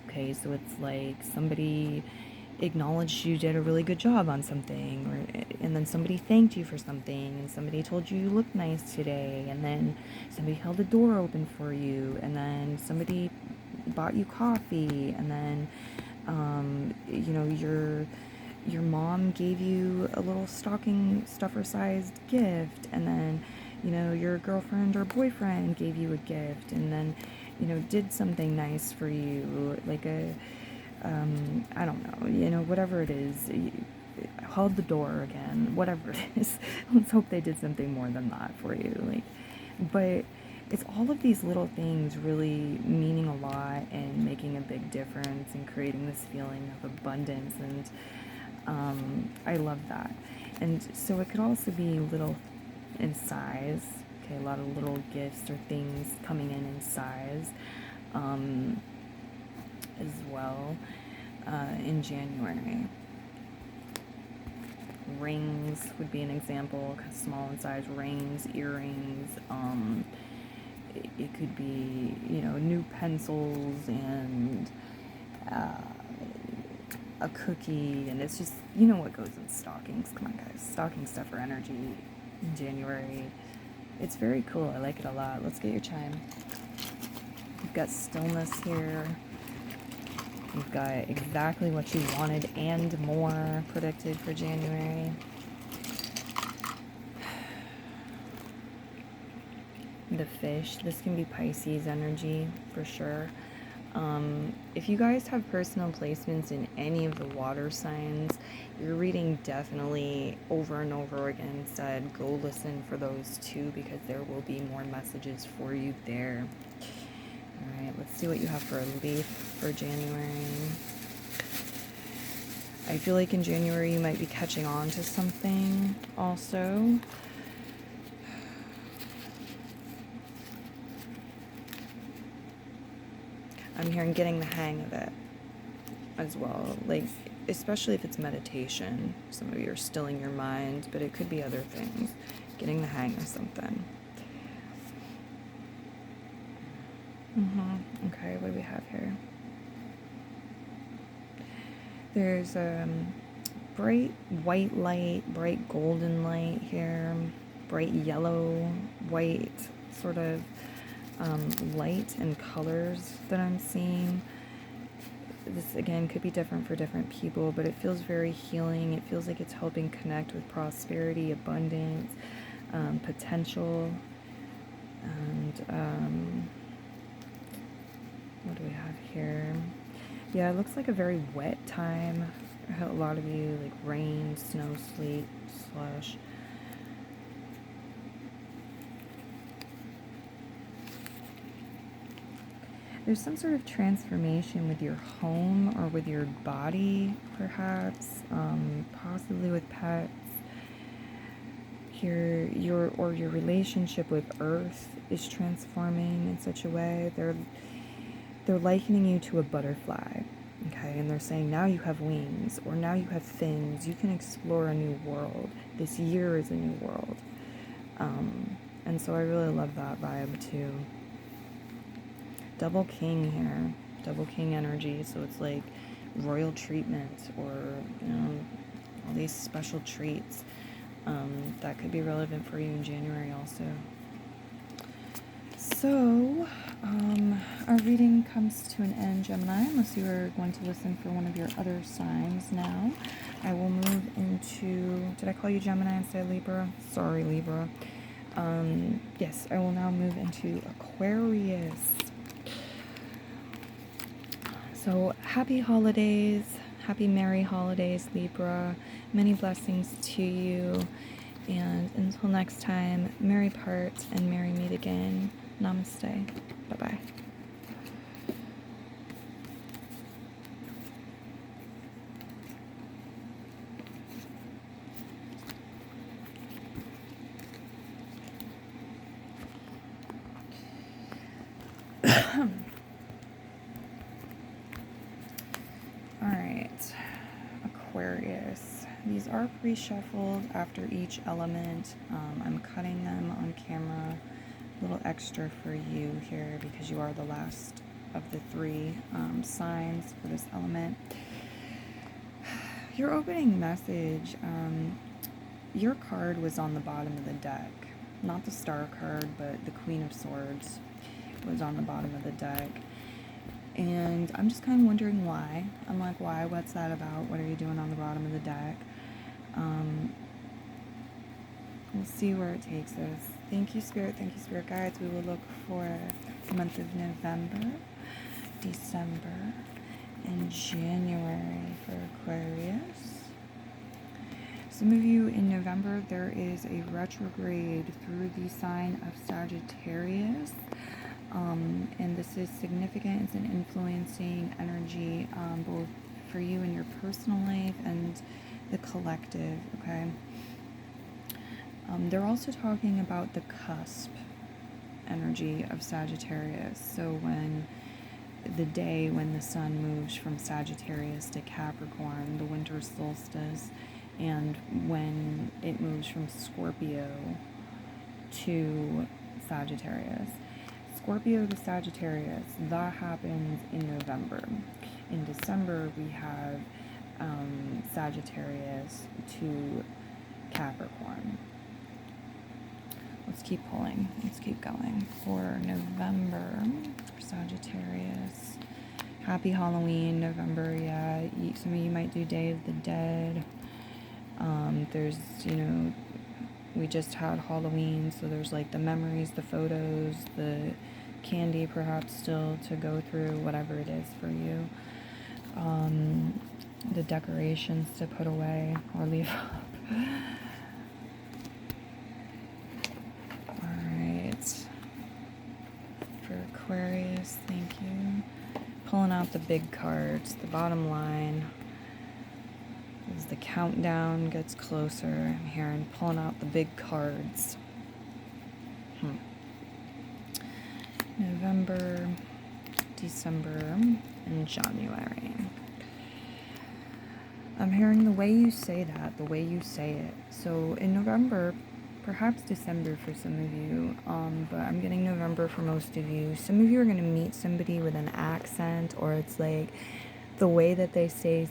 Okay, so it's like somebody acknowledged you did a really good job on something, and then somebody thanked you for something, and somebody told you looked nice today, and then somebody held the door open for you, and then somebody bought you coffee, and then you know, your mom gave you a little stocking stuffer sized gift, and then, you know, your girlfriend or boyfriend gave you a gift, and then, you know, did something nice for you, like a I don't know, you know, whatever it is, held the door again, whatever it is. Let's hope they did something more than that for you. Like, but it's all of these little things really meaning a lot and making a big difference and creating this feeling of abundance, and I love that. And so it could also be little in size. Okay, a lot of little gifts or things coming in size. As well in January. Rings would be an example, small in size, rings, earrings. It could be, you know, new pencils and a cookie, and it's just, you know what goes in stockings. Come on, guys, stocking stuffer energy in January. It's very cool. I like it a lot. Let's get your chime. We've got stillness here. You've got exactly what you wanted and more predicted for January. the fish. This can be Pisces energy for sure. If you guys have personal placements in any of the water signs, your reading definitely over and over again said go listen for those too, because there will be more messages for you there. Alright, let's see what you have for a leaf for January. I feel like in January you might be catching on to something also. I'm hearing getting the hang of it as well, like especially if it's meditation. Some of you are stilling your mind, but it could be other things. Getting the hang of something. Okay, what do we have here? There's bright white light, bright golden light here, bright yellow, white sort of light and colors that I'm seeing. This again could be different for different people, but it feels very healing. It feels like it's helping connect with prosperity, abundance, potential, and what do we have here? Yeah, it looks like a very wet time. A lot of you, like rain, snow, sleet, slush. There's some sort of transformation with your home or with your body, perhaps, possibly with pets. Here, your relationship with Earth is transforming in such a way. They're likening you to a butterfly, okay? And they're saying now you have wings, or now you have fins. You can explore a new world. This year is a new world. And so I really love that vibe too. Double king here, double king energy. So it's like royal treatment, or all these special treats that could be relevant for you in January also. So our reading comes to an end, Gemini, unless you are going to listen for one of your other signs now. I will move into, did I call you Gemini instead of Libra? Sorry, Libra. Yes, I will now move into Aquarius. So happy holidays, happy merry holidays, Libra. Many blessings to you. And until next time, merry part and merry meet again. Namaste. Bye-bye. All right, Aquarius. These are pre-shuffled after each element. I'm cutting them on camera. A little extra for you here because you are the last of the three signs for this element. Your opening message, your card was on the bottom of the deck. Not the star card, but the Queen of Swords was on the bottom of the deck. And I'm just kind of wondering why. I'm like, why? What's that about? What are you doing on the bottom of the deck? We'll see where it takes us. Thank you, Spirit Guides. We will look for the month of November, December, and January for Aquarius. Some of you in November, there is a retrograde through the sign of Sagittarius. And this is significant. It's an influencing energy, both for you in your personal life and the collective, okay? They're also talking about the cusp energy of Sagittarius. So when the day when the sun moves from Sagittarius to Capricorn, the winter solstice, and when it moves from Scorpio to Sagittarius. Scorpio to Sagittarius, that happens in November. In December, we have Sagittarius to Capricorn. Let's keep pulling. Let's keep going. For November, for Sagittarius. Happy Halloween, November, yeah. Some of you might do Day of the Dead. There's, we just had Halloween, so there's like the memories, the photos, the candy perhaps still to go through, whatever it is for you. The decorations to put away or leave up. Alright. For Aquarius, thank you. Pulling out the big cards, the bottom line. As the countdown gets closer, I'm hearing pulling out the big cards. November, December, and January. I'm hearing the way you say that, the way you say it. So in November, perhaps December for some of you, but I'm getting November for most of you. Some of you are going to meet somebody with an accent, or it's like the way that they say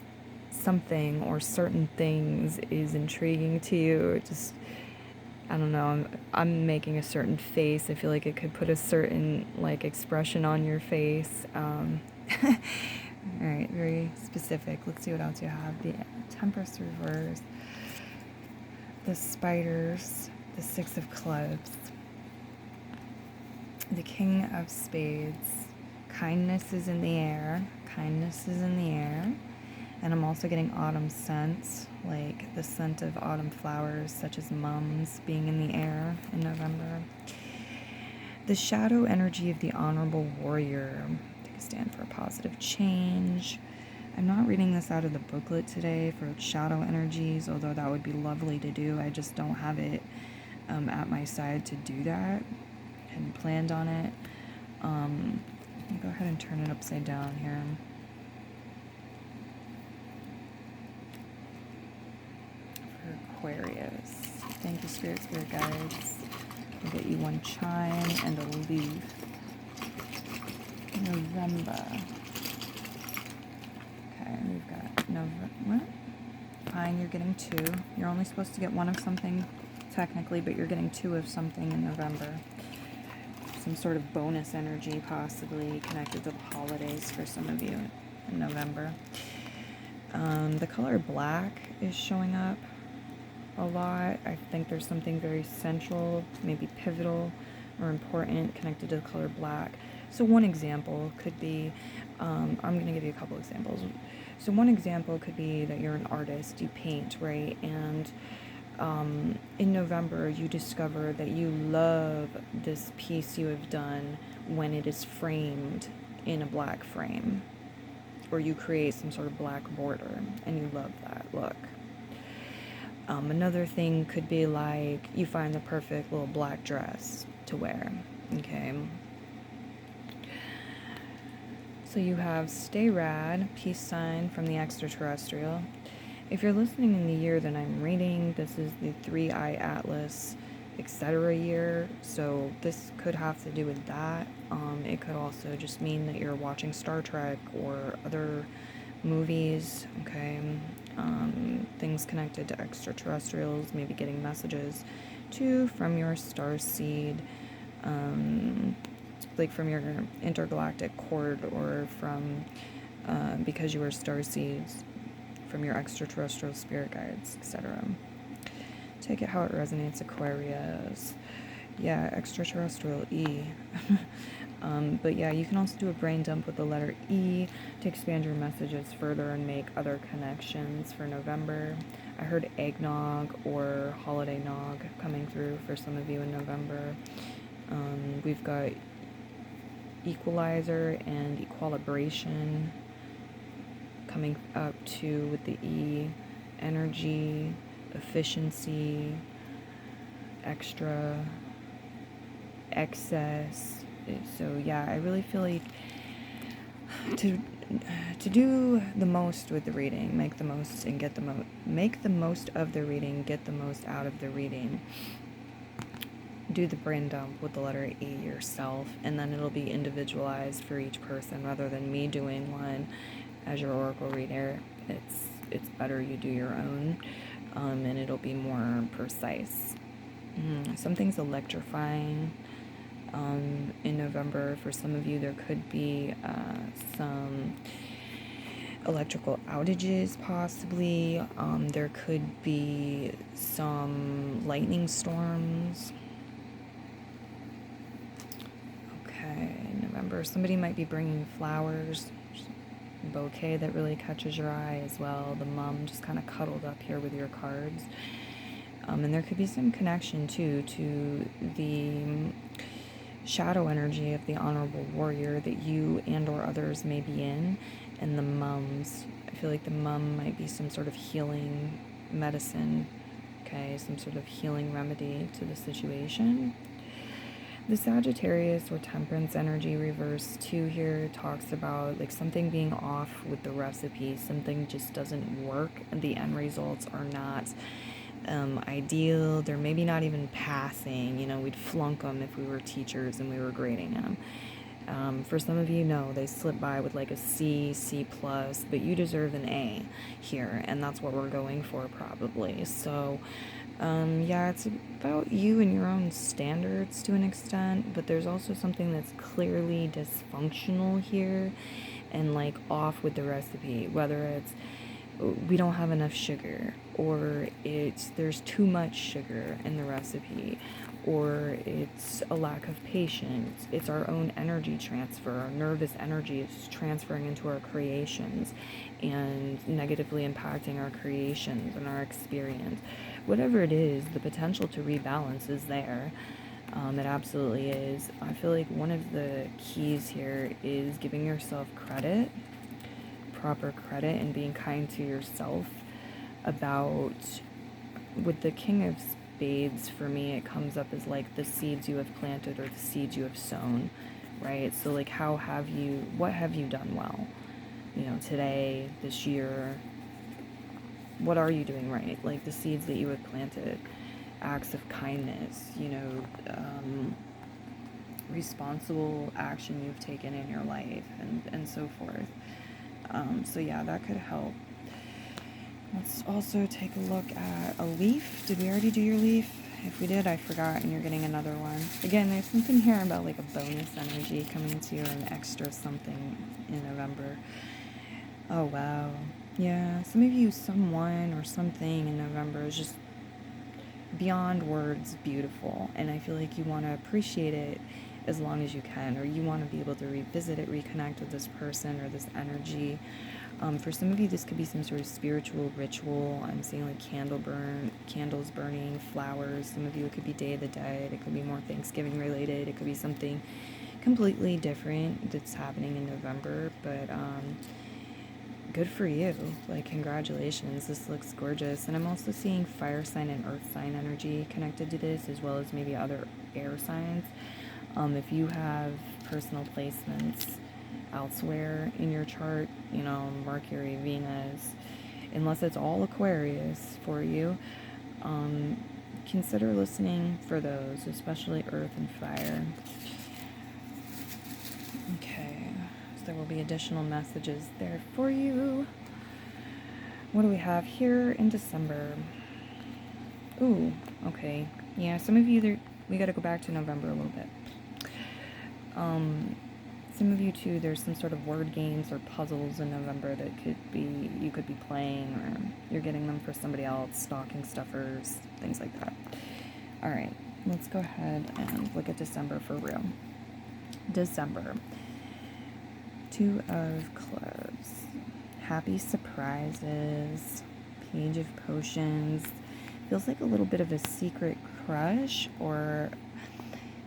something or certain things is intriguing to you. It just, I don't know, I'm making a certain face. I feel like it could put a certain like expression on your face. All right, very specific. Let's see what else you have. The Temperance reverse, the spiders, the Six of Clubs, the King of Spades. Kindness is in the air. Kindness is in the air. And I'm also getting autumn scents, like the scent of autumn flowers, such as mums, being in the air in November. The shadow energy of the honorable warrior. Take a stand for a positive change. I'm not reading this out of the booklet today for shadow energies, although that would be lovely to do. I just don't have it at my side to do that. I hadn't planned on it. Let me go ahead and turn it upside down here. Aquarius. Thank you, Spirit Guides. I'll get you one chime and a leaf. November. Okay, we've got November. What? Fine, you're getting two. You're only supposed to get one of something, technically, but you're getting two of something in November. Some sort of bonus energy, possibly connected to the holidays for some of you in November. The color black is showing up a lot. I think there's something very central, maybe pivotal or important connected to the color black. So one example could be, I'm going to give you a couple examples. So one example could be that you're an artist, you paint, right? And in November you discover that you love this piece you have done when it is framed in a black frame, or you create some sort of black border and you love that look. Another thing could be like you find the perfect little black dress to wear. Okay. So you have Stay Rad, peace sign from the extraterrestrial. If you're listening in the year that I'm reading, this is the 3-Eye Atlas, etc. year. So this could have to do with that. It could also just mean that you're watching Star Trek or other movies. Okay. Things connected to extraterrestrials, maybe getting messages from your star seed, like from your intergalactic cord, or from because you are star seeds, from your extraterrestrial spirit guides, etc. Take it how it resonates, Aquarius. Yeah, extraterrestrial E. But yeah, you can also do a brain dump with the letter E to expand your messages further and make other connections for November. I heard eggnog or holiday nog coming through for some of you in November. We've got equalizer and equilibration coming up too with the E. Energy, efficiency, extra, excess. So yeah, I really feel like to do the most with the reading, make the most and get the most, make the most of the reading, get the most out of the reading. Do the brain dump with the letter E yourself, and then it'll be individualized for each person rather than me doing one as your oracle reader. It's better you do your own, and it'll be more precise. Something's electrifying. In November, for some of you, there could be some electrical outages, possibly. There could be some lightning storms. Okay, November. Somebody might be bringing flowers. Bouquet that really catches your eye as well. The mum just kind of cuddled up here with your cards. And there could be some connection too to the shadow energy of the honorable warrior that you and or others may be in, and the mums. I feel like the mum might be some sort of healing medicine, okay, some sort of healing remedy to the situation. The Sagittarius or Temperance energy reverse too here talks about like something being off with the recipe, something just doesn't work, and the end results are not ideal. They're maybe not even passing. You know, we'd flunk them if we were teachers and we were grading them. For some of you, no, they slip by with like a C, C+, but you deserve an A here, and that's what we're going for probably. So, yeah, it's about you and your own standards to an extent, but there's also something that's clearly dysfunctional here and like off with the recipe, whether it's we don't have enough sugar, or it's there's too much sugar in the recipe, or it's a lack of patience. It's our own energy transfer. Our nervous energy is transferring into our creations and negatively impacting our creations and our experience. Whatever it is, the potential to rebalance is there. It absolutely is. I feel like one of the keys here is giving yourself credit, proper credit, and being kind to yourself about, with the King of Spades, for me, it comes up as like the seeds you have planted or the seeds you have sown, right? So like what have you done well? You know, today, this year, what are you doing right? Like the seeds that you have planted, acts of kindness, you know, responsible action you've taken in your life, and so forth. So yeah, that could help. Let's also take a look at a leaf. Did we already do your leaf? If we did, I forgot, and you're getting another one. Again, there's something here about like a bonus energy coming to you, or an extra something in November. Oh, wow. Yeah, some of you, someone or something in November is just beyond words beautiful, and I feel like you want to appreciate it as long as you can, or you want to be able to revisit it, reconnect with this person or this energy. For some of you, this could be some sort of spiritual ritual. I'm seeing like candles burning, flowers. Some of you, it could be Day of the Dead. It could be more Thanksgiving related. It could be something completely different that's happening in November. But good for you. Like, congratulations. This looks gorgeous. And I'm also seeing fire sign and earth sign energy connected to this, as well as maybe other air signs. If you have personal placements elsewhere in your chart, you know, Mercury, Venus, unless it's all Aquarius for you, consider listening for those, especially earth and fire. Okay, so there will be additional messages there for you. What do we have here in December? Ooh, okay. Yeah, some of you, we got to go back to November a little bit. Some of you too, there's some sort of word games or puzzles in November that you could be playing, or you're getting them for somebody else, stocking stuffers, things like that. All right, let's go ahead and look at December for real. December. 2 of Clubs. Happy surprises. Page of Potions. Feels like a little bit of a secret crush, or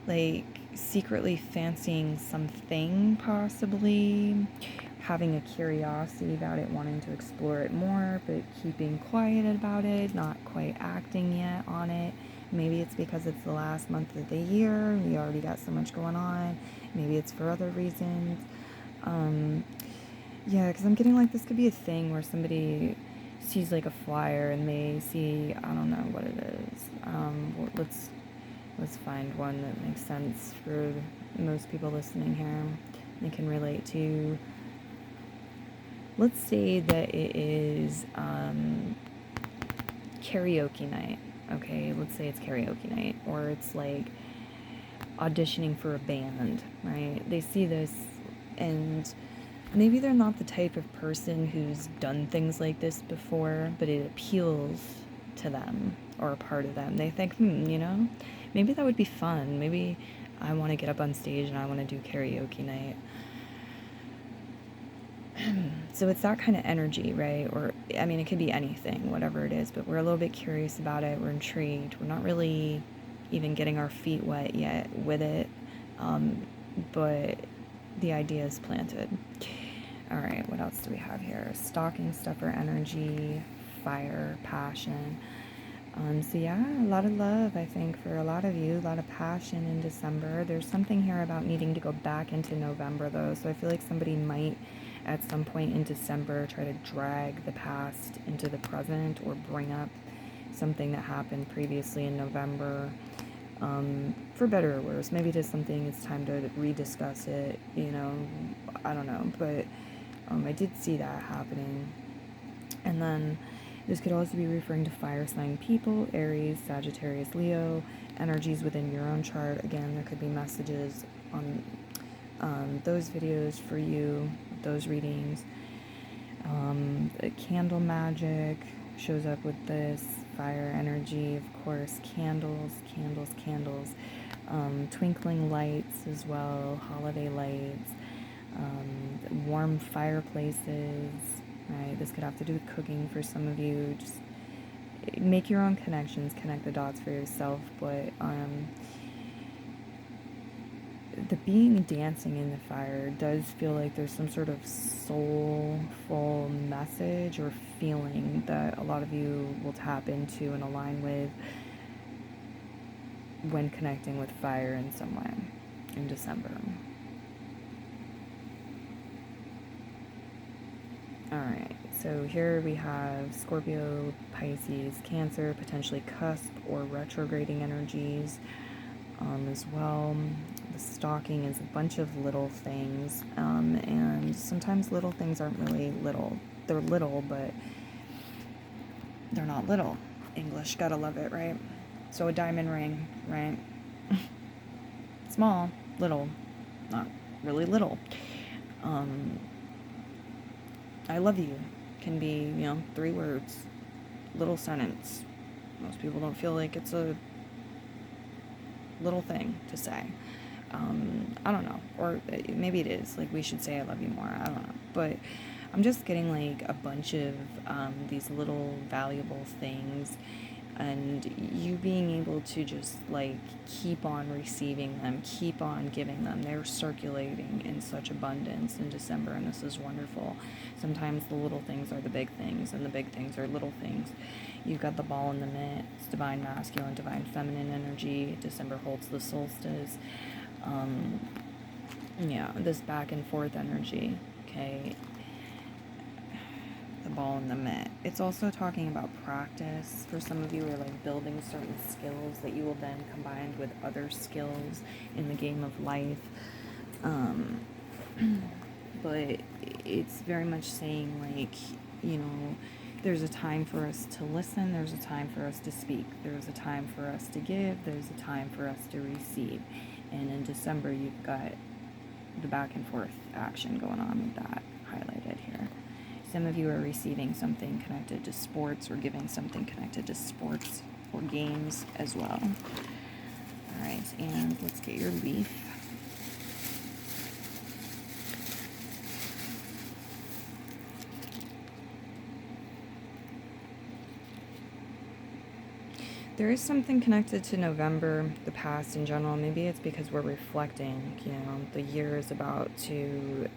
like secretly fancying something, possibly having a curiosity about it, wanting to explore it more, but keeping quiet about it, not quite acting yet on it. Maybe it's because it's the last month of the year, we already got so much going on. Maybe it's for other reasons. Yeah, because I'm getting like this could be a thing where somebody sees like a flyer and they see, I don't know what it is. Let's find one that makes sense for most people listening here. They can relate to. Let's say that it is karaoke night. Okay, let's say it's karaoke night, or it's like auditioning for a band, right? They see this, and Maybe they're not the type of person who's done things like this before, but it appeals to them or a part of them. They think, you know, maybe that would be fun. Maybe I want to get up on stage and I want to do karaoke night. So it's that kind of energy, right? Or, I mean, it could be anything, whatever it is, but we're a little bit curious about it. We're intrigued. We're not really even getting our feet wet yet with it, but the idea is planted. All right, what else do we have here? Stocking stuffer energy, fire, passion. So yeah, a lot of love, I think, for a lot of you, a lot of passion in December. There's something here about needing to go back into November, though, so I feel like somebody might, at some point in December, try to drag the past into the present or bring up something that happened previously in November, for better or worse. Maybe it is something it's time to rediscuss it, you know, I don't know, but I did see that happening. And then this could also be referring to fire sign people, Aries, Sagittarius, Leo, energies within your own chart. Again, there could be messages on those videos for you, those readings. Candle magic shows up with this, fire energy, of course, candles, candles, candles. Twinkling lights as well, holiday lights, warm fireplaces, right? This could have to do with cooking for some of you. Just make your own connections, connect the dots for yourself, but the being dancing in the fire does feel like there's some sort of soulful message or feeling that a lot of you will tap into and align with when connecting with fire in some way in December. Alright, so here we have Scorpio, Pisces, Cancer, potentially cusp or retrograding energies as well. The stalking is a bunch of little things, and sometimes little things aren't really little. They're little, but they're not little. English, gotta love it, right? So a diamond ring, right? Small, little, not really little. I love you can be, 3 words, little sentence. Most people don't feel like it's a little thing to say. I don't know, or maybe it is, like we should say I love you more, I don't know, but I'm just getting like a bunch of these little valuable things, and you being able to just like keep on receiving them, keep on giving them. They're circulating in such abundance in December, and this is wonderful. Sometimes the little things are the big things, and the big things are little things. You've got the ball in the mitt. It's divine masculine, divine feminine energy. December holds the solstice. Yeah, this back and forth energy, okay? The ball in the mitt. It's also talking about practice. For some of you are like building certain skills that you will then combine with other skills in the game of life. But it's very much saying like, there's a time for us to listen, there's a time for us to speak, there's a time for us to give, there's a time for us to receive. And in December, you've got the back and forth action going on with that highlighted here. Some of you are receiving something connected to sports or giving something connected to sports or games as well. All right, and let's get your leaf. There is something connected to November, the past in general. Maybe it's because we're reflecting, the year is about to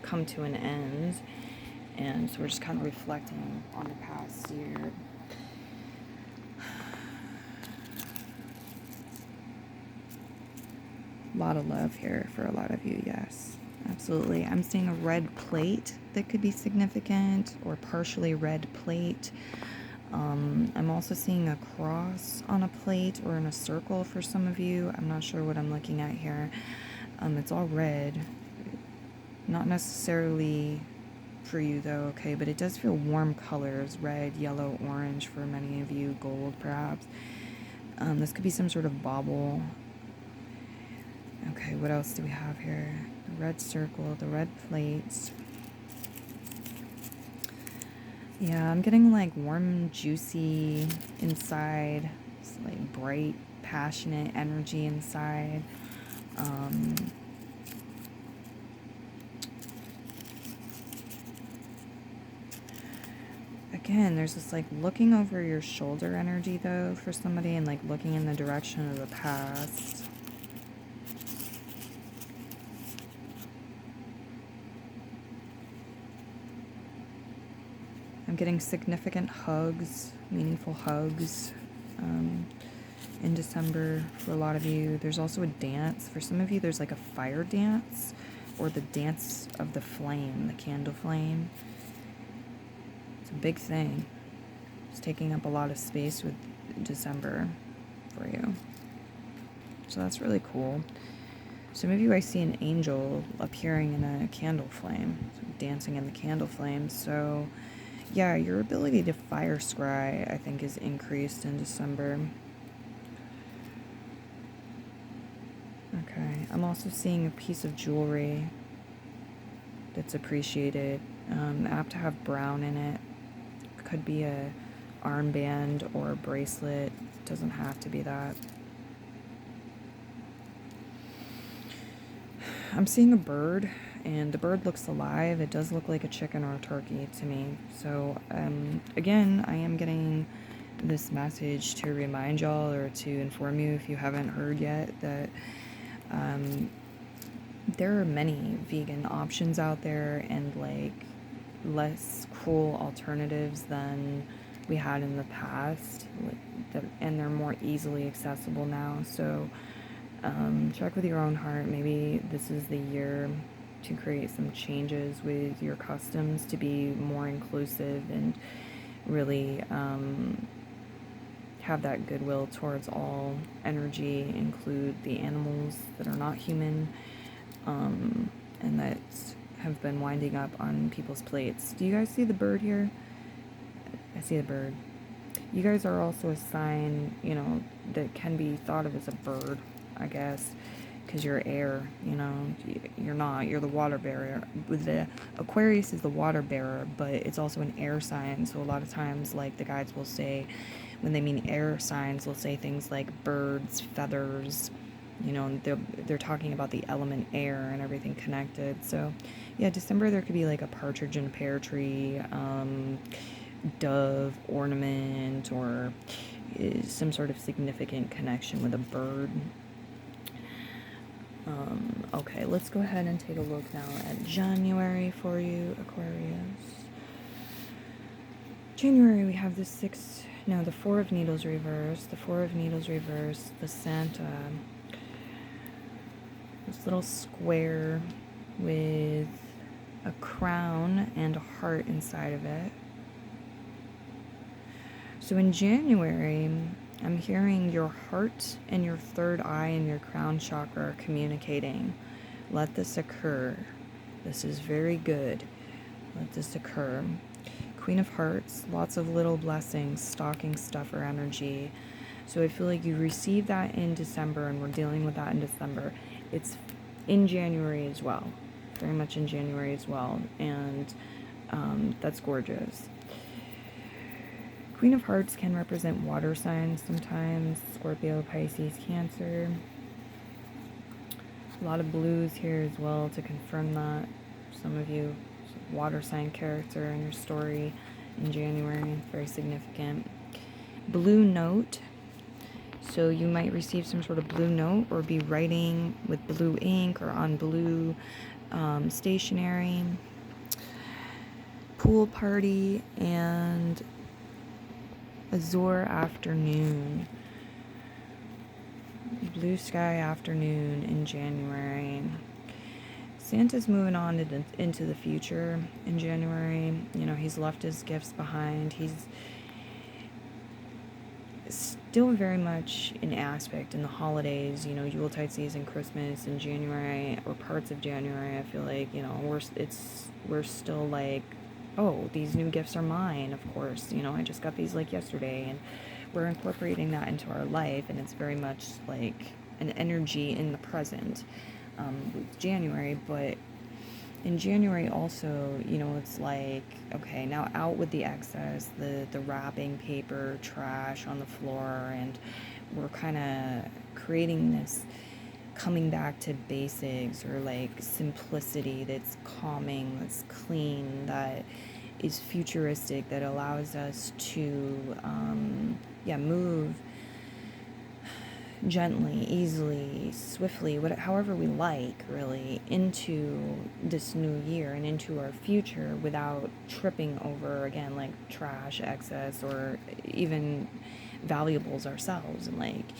come to an end. And so we're just kind of reflecting on the past year. A lot of love here for a lot of you, yes. Absolutely. I'm seeing a red plate that could be significant, or partially red plate. I'm also seeing a cross on a plate or in a circle for some of you. I'm not sure what I'm looking at here. It's all red. Not necessarily for you though, okay, but it does feel warm colors, red, yellow, orange for many of you, gold perhaps. This could be some sort of bauble. Okay, what else do we have here? the red circle, the red plates. Yeah, I'm getting like warm, juicy inside. It's like bright, passionate energy inside. Again, there's this like looking over your shoulder energy though for somebody, and like looking in the direction of the past. I'm getting significant hugs, meaningful hugs in December for a lot of you. There's also a dance. For some of you, there's like a fire dance or the dance of the flame, the candle flame. It's a big thing. It's taking up a lot of space with December for you. So that's really cool. Some of you, I see an angel appearing in a candle flame, so dancing in the candle flame. So yeah, your ability to fire scry, I think, is increased in December. Okay, I'm also seeing a piece of jewelry that's appreciated. Apt to have brown in it. Could be a armband or a bracelet. Doesn't have to be that. I'm seeing a bird, and the bird looks alive. It does look like a chicken or a turkey to me. So, again, I am getting this message to remind y'all, or to inform you if you haven't heard yet, that there are many vegan options out there, and like less cruel alternatives than we had in the past, and they're more easily accessible now. So check with your own heart. Maybe this is the year to create some changes with your customs to be more inclusive and really have that goodwill towards all energy, include the animals that are not human, and that have been winding up on people's plates. Do you guys see the bird here? I see the bird. You guys are also a sign, that can be thought of as a bird, I guess, because you're air, you're the water bearer. The Aquarius is the water bearer, but it's also an air sign. So a lot of times, like, the guides will say, when they mean air signs, they'll say things like birds, feathers, they're talking about the element air and everything connected. So yeah, December, there could be like a partridge in a pear tree, dove ornament, or some sort of significant connection with a bird. Okay, let's go ahead and take a look now at January for you, Aquarius. January, we have the Four of Needles reversed, the Santa, this little square with a crown and a heart inside of it. So in January, I'm hearing your heart and your third eye and your crown chakra are communicating. Let this occur. This is very good. Let this occur. Queen of Hearts, lots of little blessings, stocking stuffer energy. So I feel like you received that in December, and we're dealing with that in December. It's in January as well. Very much in January as well. And that's gorgeous. Queen of Hearts can represent water signs sometimes. Scorpio, Pisces, Cancer. A lot of blues here as well to confirm that. Some of you, water sign character in your story in January. Very significant. Blue note. So you might receive some sort of blue note, or be writing with blue ink or on blue stationery. Pool party and azure afternoon. Blue sky afternoon in January. Santa's moving on into the future in January. He's left his gifts behind. He's still very much an aspect in the holidays, Yuletide season, Christmas in January, or parts of January. I feel like, we're still like, oh, these new gifts are mine, of course. I just got these like yesterday, and we're incorporating that into our life, and it's very much like an energy in the present. with January. But in January also, you know, it's like, okay, now out with the excess, the wrapping paper, trash on the floor, and we're kind of creating this coming back to basics, or like simplicity that's calming, that's clean, that is futuristic, that allows us to move gently, easily, swiftly, however we like, really, into this new year and into our future without tripping over, again, like trash, excess, or even valuables ourselves, and like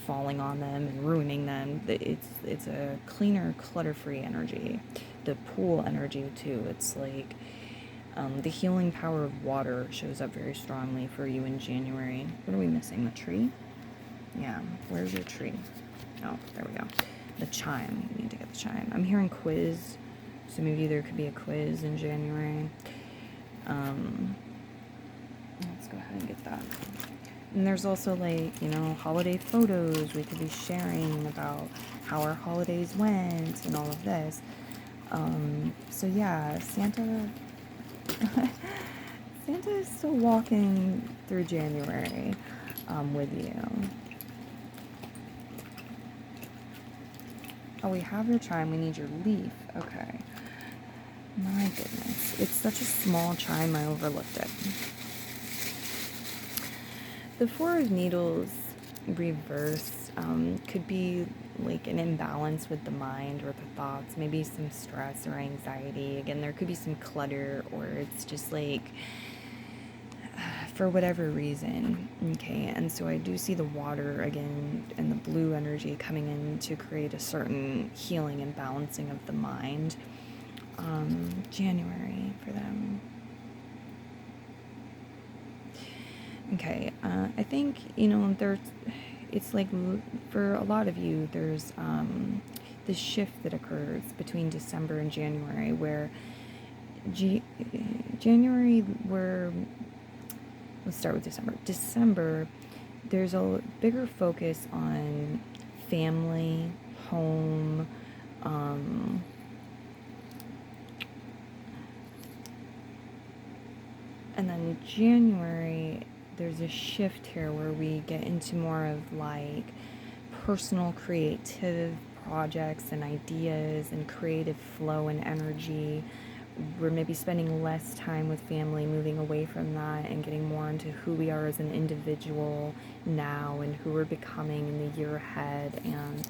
falling on them and ruining them. It's a cleaner, clutter-free energy. The pool energy too. It's like the healing power of water shows up very strongly for you in January. What are we missing? The tree? Yeah, where's your tree? Oh, there we go. The chime. You need to get the chime. I'm hearing quiz, so maybe there could be a quiz in January. Let's go ahead and get that. And there's also, like, you know, holiday photos we could be sharing about how our holidays went and all of this. So yeah, Santa is still walking through January with you. Oh, we have your chime. We need your leaf. Okay. My goodness. It's such a small chime, I overlooked it. The Four of Needles reverse could be like an imbalance with the mind or the thoughts, maybe some stress or anxiety. Again, there could be some clutter, or it's just like for whatever reason. Okay, and so I do see the water again and the blue energy coming in to create a certain healing and balancing of the mind. January for them. Okay, I think, you know, it's like for a lot of you, there's this shift that occurs between December and January, where January, let's start with December. December, there's a bigger focus on family, home, and then January, there's a shift here where we get into more of like personal creative projects and ideas and creative flow and energy. We're maybe spending less time with family, moving away from that and getting more into who we are as an individual now and who we're becoming in the year ahead. And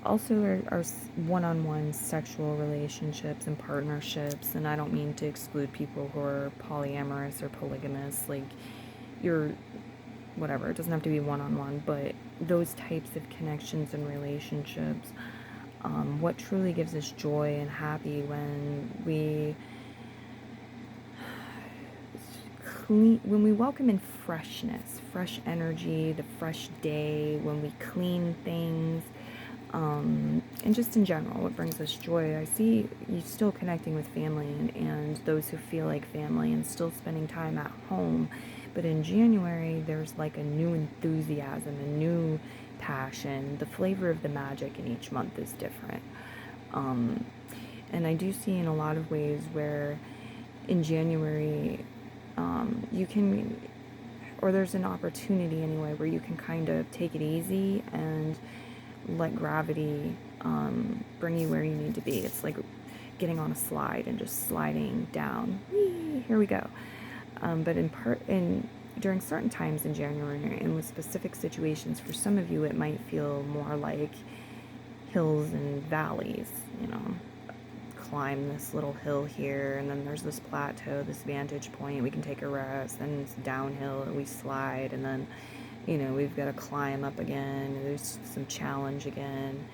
also our one-on-one sexual relationships and partnerships. And I don't mean to exclude people who are polyamorous or polygamous, like you're whatever, it doesn't have to be one-on-one, but those types of connections and relationships, what truly gives us joy and happy when we welcome in freshness, fresh energy, the fresh day, when we clean things, and just in general, what brings us joy. I see you still connecting with family and those who feel like family and still spending time at home. But in January, there's like a new enthusiasm, a new passion. The flavor of the magic in each month is different. And I do see in a lot of ways where in January, you can, or there's an opportunity anyway, where you can kind of take it easy and let gravity bring you where you need to be. It's like getting on a slide and just sliding down. Whee, here we go. But during certain times in January and with specific situations, for some of you, it might feel more like hills and valleys, you know. Climb this little hill here, and then there's this plateau, this vantage point, we can take a rest, then it's downhill and we slide, and then, you know, we've got to climb up again, there's some challenge again.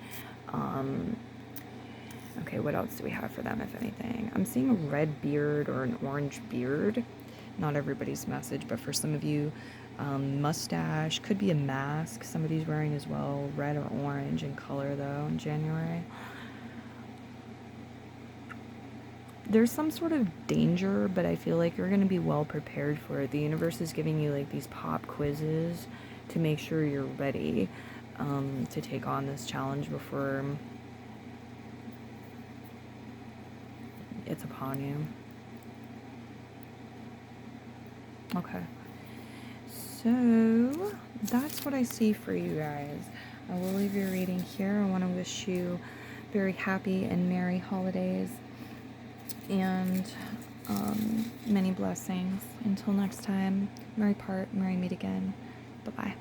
Okay, what else do we have for them, if anything? I'm seeing a red beard or an orange beard. Not everybody's message, but for some of you, mustache, could be a mask somebody's wearing as well, red or orange in color though in January. There's some sort of danger, but I feel like you're going to be well prepared for it. The universe is giving you like these pop quizzes to make sure you're ready. to take on this challenge before it's upon you. Okay. So that's what I see for you guys. I will leave your reading here. I want to wish you very happy and merry holidays and many blessings. Until next time, merry part, merry meet again. Bye-bye.